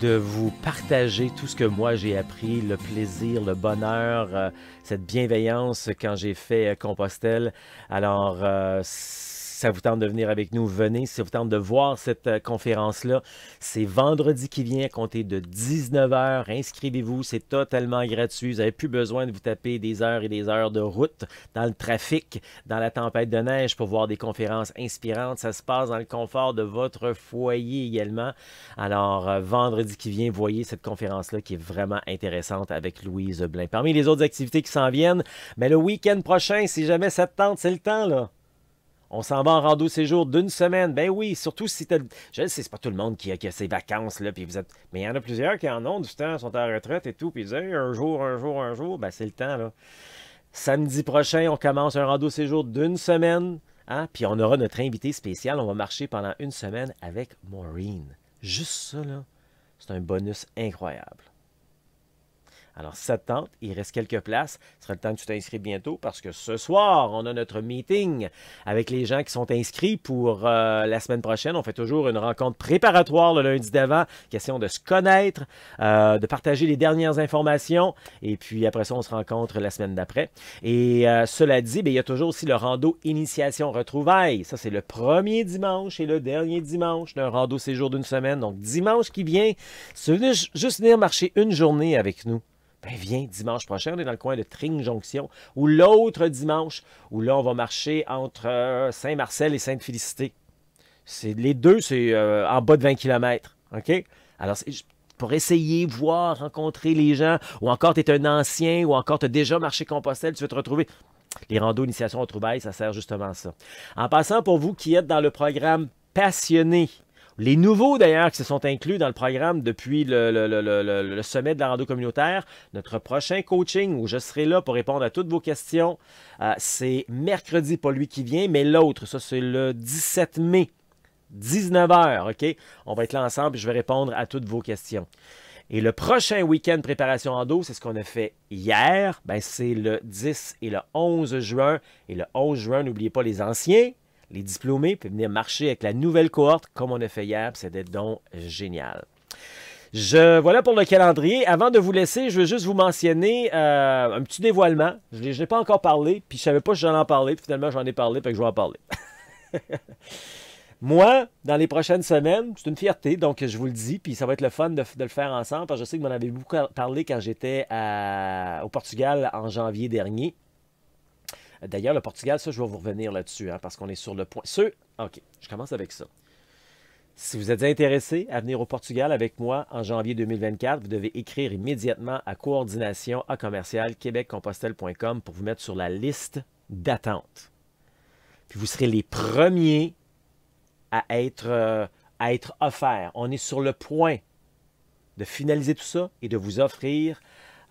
de vous partager tout ce que moi j'ai appris, le plaisir, le bonheur, cette bienveillance quand j'ai fait Compostelle. Alors, ça vous tente de venir avec nous, venez. Si ça vous tente de voir cette conférence-là, c'est vendredi qui vient à compter de 19h. Inscrivez-vous, c'est totalement gratuit. Vous n'avez plus besoin de vous taper des heures et des heures de route dans le trafic, dans la tempête de neige pour voir des conférences inspirantes. Ça se passe dans le confort de votre foyer également. Alors, vendredi qui vient, voyez cette conférence-là qui est vraiment intéressante avec Louise Blain. Parmi les autres activités qui s'en viennent, mais le week-end prochain, si jamais ça te tente, c'est le temps, là. On s'en va en rando séjour d'une semaine. Ben oui, surtout si tu as... Je sais, c'est pas tout le monde qui a ses vacances, là, puis vous êtes... Mais il y en a plusieurs qui en ont du temps, sont à la retraite et tout, puis ils disent hey, un jour, ben c'est le temps, là. Samedi prochain, on commence un rando séjour d'une semaine, hein? Puis on aura notre invité spécial. On va marcher pendant une semaine avec Maureen. Juste ça, là, c'est un bonus incroyable. Alors, si ça te tente, il reste quelques places. Ce sera le temps que tu t'inscris bientôt parce que ce soir, on a notre meeting avec les gens qui sont inscrits pour la semaine prochaine. On fait toujours une rencontre préparatoire le lundi d'avant. Question de se connaître, de partager les dernières informations. Et puis après ça, on se rencontre la semaine d'après. Et cela dit, bien, il y a toujours aussi le rando initiation retrouvailles. Ça, c'est le premier dimanche et le dernier dimanche d'un rando séjour d'une semaine. Donc, dimanche qui vient, si tu veux juste venir marcher une journée avec nous, ben viens dimanche prochain, on est dans le coin de Tring-Jonction, ou l'autre dimanche, où là, on va marcher entre Saint-Marcel et Sainte-Félicité. Les deux, c'est en bas de 20 km. OK? Alors, pour essayer, voir, rencontrer les gens, ou encore tu es un ancien, ou encore tu as déjà marché Compostelle, tu veux te retrouver. Les randos initiation retrouvailles, ça sert justement à ça. En passant, pour vous qui êtes dans le programme Passionné, les nouveaux, d'ailleurs, qui se sont inclus dans le programme depuis le sommet de la rando communautaire, notre prochain coaching où je serai là pour répondre à toutes vos questions, c'est mercredi, pas lui qui vient, mais l'autre. Ça, c'est le 17 mai, 19h, OK? On va être là ensemble et je vais répondre à toutes vos questions. Et le prochain week-end préparation rando, c'est ce qu'on a fait hier. Ben, c'est le 10 et le 11 juin. Et le 11 juin, n'oubliez pas les anciens. Les diplômés peuvent venir marcher avec la nouvelle cohorte comme on a fait hier. C'était donc génial. Voilà pour le calendrier. Avant de vous laisser, je veux juste vous mentionner un petit dévoilement. Je n'ai pas encore parlé, puis je ne savais pas que j'en parlais. Puis finalement, j'en ai parlé, puis je vais en parler. Moi, dans les prochaines semaines, c'est une fierté, donc je vous le dis, puis ça va être le fun de le faire ensemble, parce que je sais que vous m'en avez beaucoup parlé quand j'étais au Portugal en janvier dernier. D'ailleurs, le Portugal, ça, je vais vous revenir là-dessus, hein, parce qu'on est sur le point. OK, je commence avec ça. Si vous êtes intéressé à venir au Portugal avec moi en janvier 2024, vous devez écrire immédiatement à coordination@québeccompostelle.com pour vous mettre sur la liste d'attente. Puis vous serez les premiers à être offerts. On est sur le point de finaliser tout ça et de vous offrir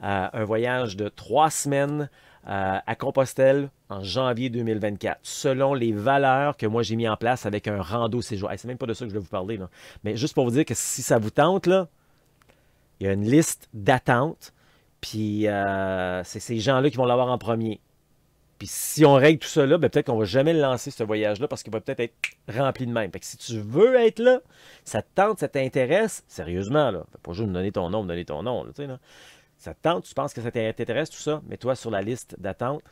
un voyage de 3 semaines à Compostelle en janvier 2024, selon les valeurs que moi j'ai mis en place avec un rando séjour. C'est même pas de ça que je vais vous parler, là. Mais juste pour vous dire que si ça vous tente, là, il y a une liste d'attente, puis c'est ces gens-là qui vont l'avoir en premier. Puis si on règle tout ça là, ben peut-être qu'on ne va jamais le lancer, ce voyage-là, parce qu'il va peut-être être rempli de même. Fait que si tu veux être là, ça te tente, ça t'intéresse, sérieusement, là, pas juste me donner ton nom, là, tu sais, là. Ça te tente, tu penses que ça t'intéresse, tout ça, mets-toi sur la liste d'attente.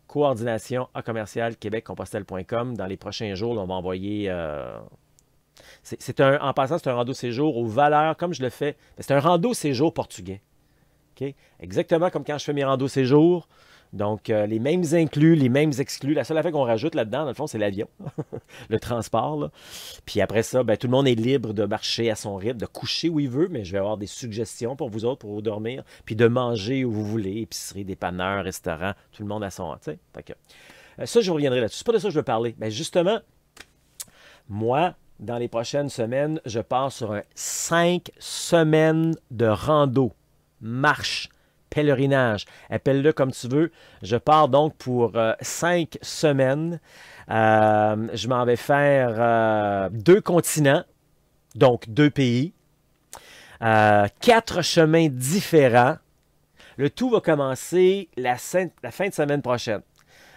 Coordination@québeccompostelle.com. Dans les prochains jours, là, on va envoyer... en passant, c'est un rando séjour aux valeurs, comme je le fais. C'est un rando séjour portugais. Okay? Exactement comme quand je fais mes randos séjours. Donc, les mêmes inclus, les mêmes exclus. La seule affaire qu'on rajoute là-dedans, dans le fond, c'est l'avion, le transport. Là. Puis après ça, ben, tout le monde est libre de marcher à son rythme, de coucher où il veut, mais je vais avoir des suggestions pour vous autres, pour vous dormir, puis de manger où vous voulez, épicerie, dépanneur, restaurant, tout le monde à son... Fait que, ça, je reviendrai là-dessus. C'est pas de ça que je veux parler. Mais justement, moi, dans les prochaines semaines, je pars sur 5 semaines de rando, marche, pèlerinage, appelle-le comme tu veux. Je pars donc pour 5 semaines. Je m'en vais faire 2 continents, donc 2 pays, 4 chemins différents. Le tout va commencer la fin de semaine prochaine.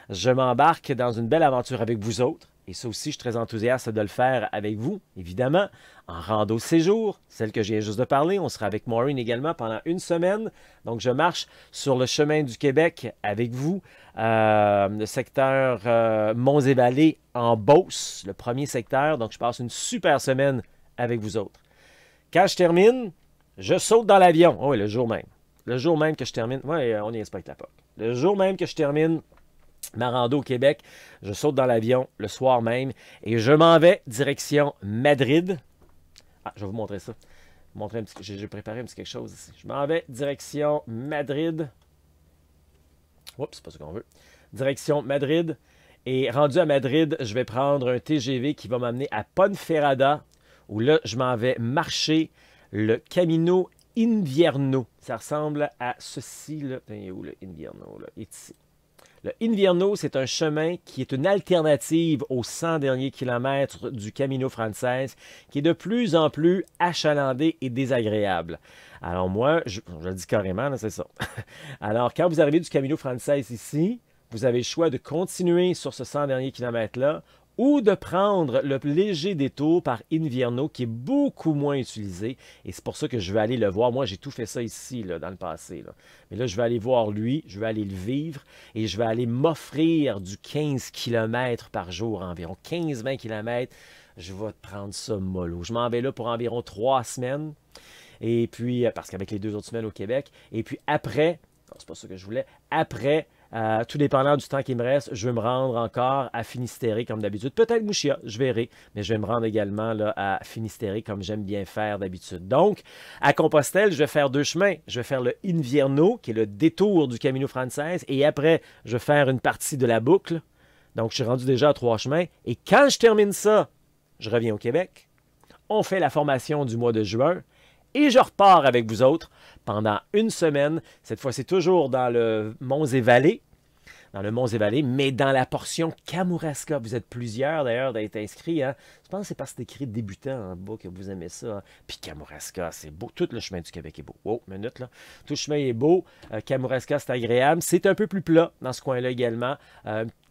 Je m'embarque dans une belle aventure avec vous autres. Et ça aussi, je suis très enthousiaste de le faire avec vous, évidemment, en rando séjour, celle que je viens juste de parler. On sera avec Maureen également pendant 1 semaine. Donc, je marche sur le chemin du Québec avec vous, le secteur Monts-et-Vallées en Beauce, le premier secteur. Donc, je passe une super semaine avec vous autres. Quand je termine, je saute dans l'avion. Oh oui, le jour même. Le jour même que je termine. Oui, on y respecte la POC. Le jour même que je termine ma rando au Québec, je saute dans l'avion le soir même et je m'en vais direction Madrid. Ah, je vais vous montrer ça. J'ai préparé un petit quelque chose ici. Je m'en vais direction Madrid. Oups, c'est pas ce qu'on veut. Direction Madrid. Et rendu à Madrid, je vais prendre un TGV qui va m'amener à Ponferrada, où là, je m'en vais marcher le Camino Invierno. Ça ressemble à ceci, là. Il est où le Invierno, là? Il est ici. Le Invierno, c'est un chemin qui est une alternative aux 100 derniers kilomètres du Camino Frances, qui est de plus en plus achalandé et désagréable. Alors moi, je le dis carrément, là, c'est ça. Alors, quand vous arrivez du Camino Frances ici, vous avez le choix de continuer sur ce 100 derniers kilomètres-là ou de prendre le léger détour par Invierno qui est beaucoup moins utilisé. Et c'est pour ça que je vais aller le voir. Moi, j'ai tout fait ça ici, là, dans le passé. Là. Mais là, je vais aller voir lui, je vais aller le vivre et je vais aller m'offrir du 15 km par jour environ. 15-20 km, je vais prendre ça mollo. Je m'en vais là pour environ 3 semaines. Et puis, parce qu'avec les 2 autres semaines au Québec. Et puis après, non, c'est pas ça que je voulais, après... tout dépendant du temps qui me reste, je vais me rendre encore à Finistère comme d'habitude. Peut-être Mouchia, je verrai, mais je vais me rendre également là, à Finistère comme j'aime bien faire d'habitude. Donc, à Compostelle, je vais faire 2 chemins. Je vais faire le Invierno, qui est le détour du Camino Frances, et après, je vais faire une partie de la boucle. Donc, je suis rendu déjà à 3 chemins. Et quand je termine ça, je reviens au Québec. On fait la formation du mois de juin. Et je repars avec vous autres pendant 1 semaine. Cette fois-ci, toujours dans le Monts-et-Vallées. Mais dans la portion Kamouraska. Vous êtes plusieurs, d'ailleurs, d'être inscrits. Hein? Je pense que c'est parce que c'est écrit débutant en bas que vous aimez ça. Hein? Puis Kamouraska, c'est beau. Tout le chemin du Québec est beau. Oh, minute, là. Tout le chemin est beau. Kamouraska, c'est agréable. C'est un peu plus plat dans ce coin-là également.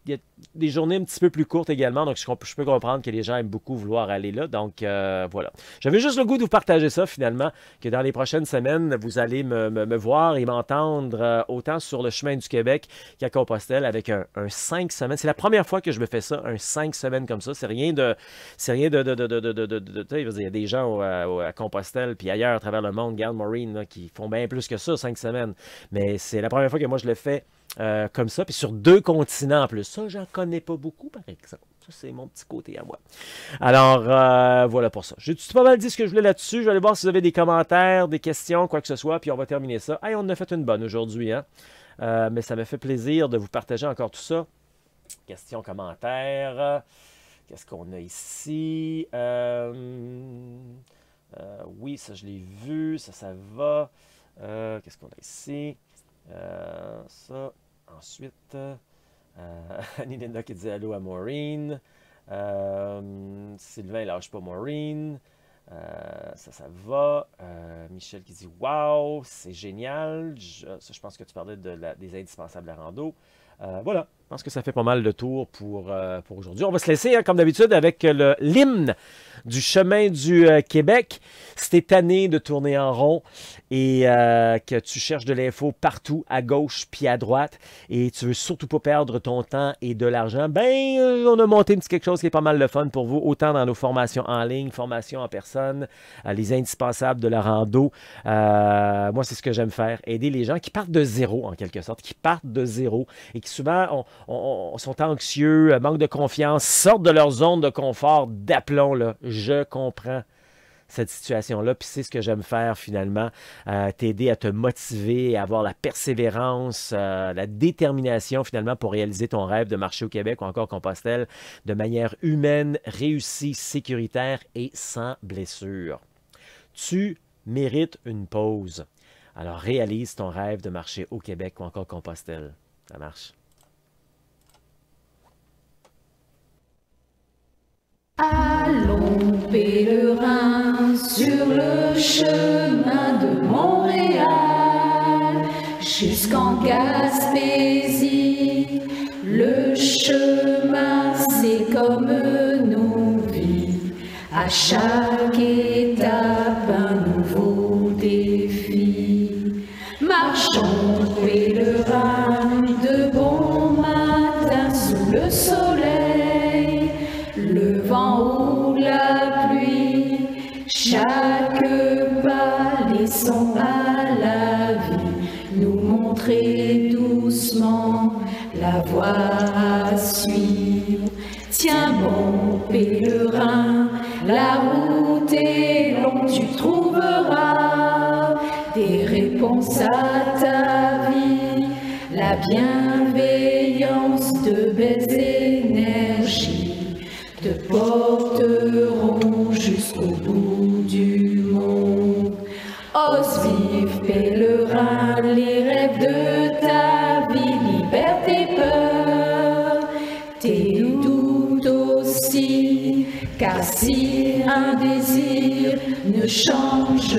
Il y a des journées un petit peu plus courtes également, donc je peux comprendre que les gens aiment beaucoup vouloir aller là. Donc, voilà. J'avais juste le goût de vous partager ça, finalement, que dans les prochaines semaines, vous allez me voir et m'entendre autant sur le chemin du Québec qu'à Compostelle avec un 5 semaines. C'est la première fois que je me fais ça, un 5 semaines comme ça. C'est rien de... Il y a des gens à Compostelle puis ailleurs à travers le monde, Garde Maureen, là, qui font bien plus que ça, 5 semaines. Mais c'est la première fois que moi je le fais comme ça, puis sur 2 continents en plus. Ça, j'en connais pas beaucoup, par exemple. Ça, c'est mon petit côté à moi. Alors, voilà pour ça. J'ai pas mal dit ce que je voulais là-dessus. Je vais aller voir si vous avez des commentaires, des questions, quoi que ce soit, puis on va terminer ça. Hey, on en a fait une bonne aujourd'hui, hein? Mais ça me fait plaisir de vous partager encore tout ça. Questions, commentaires. Qu'est-ce qu'on a ici? Oui, ça, je l'ai vu. Ça va. Qu'est-ce qu'on a ici? Ça. Ensuite, Nina qui dit allô à Maureen. Sylvain, lâche pas Maureen. Ça va. Michel qui dit wow, c'est génial. Je pense que tu parlais des indispensables à rando. Voilà, je pense que ça fait pas mal de tour pour aujourd'hui. On va se laisser, hein, comme d'habitude, avec l'hymne du chemin du Québec. Si t'es tanné de tourner en rond et que tu cherches de l'info partout, à gauche puis à droite, et tu veux surtout pas perdre ton temps et de l'argent, on a monté un petit quelque chose qui est pas mal de fun pour vous, autant dans nos formations en ligne, formations en personne, les indispensables de la rando. Moi, c'est ce que j'aime faire, aider les gens qui partent de zéro, en quelque sorte, qui partent de zéro et qui souvent sont anxieux, manquent de confiance, sortent de leur zone de confort, d'aplomb, là. Je comprends cette situation-là, puis c'est ce que j'aime faire finalement, t'aider à te motiver, à avoir la persévérance, la détermination finalement pour réaliser ton rêve de marcher au Québec ou encore Compostelle de manière humaine, réussie, sécuritaire et sans blessure. Tu mérites une pause. Alors réalise ton rêve de marcher au Québec ou encore Compostelle. Ça marche. Allons pèlerins sur le chemin de Montréal jusqu'en Gaspésie. Le chemin, c'est comme nos vies. À chaque étape, un nouveau défi. Marchons pèlerins de bon matin sous le soleil. Le vent ou la pluie, chaque pas laissons à la vie nous montrer doucement la voie à suivre. Tiens bon pèlerin, la route est longue, tu trouveras des réponses à ta vie, la bienveillance de baiser te porteront jusqu'au bout du monde. Ose vivre, pèlerin, les rêves de ta vie, libère tes peurs, tes doutes aussi, car si un désir ne change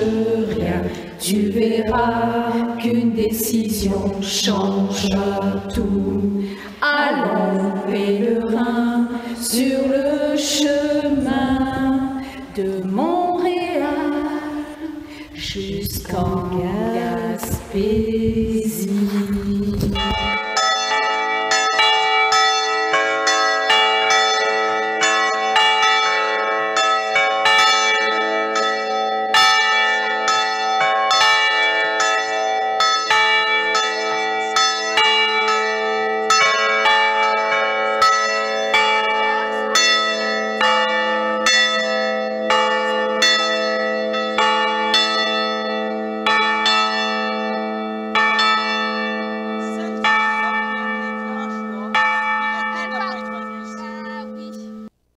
rien, tu verras qu'une décision changera tout. Allons, pèlerin, sur le chemin.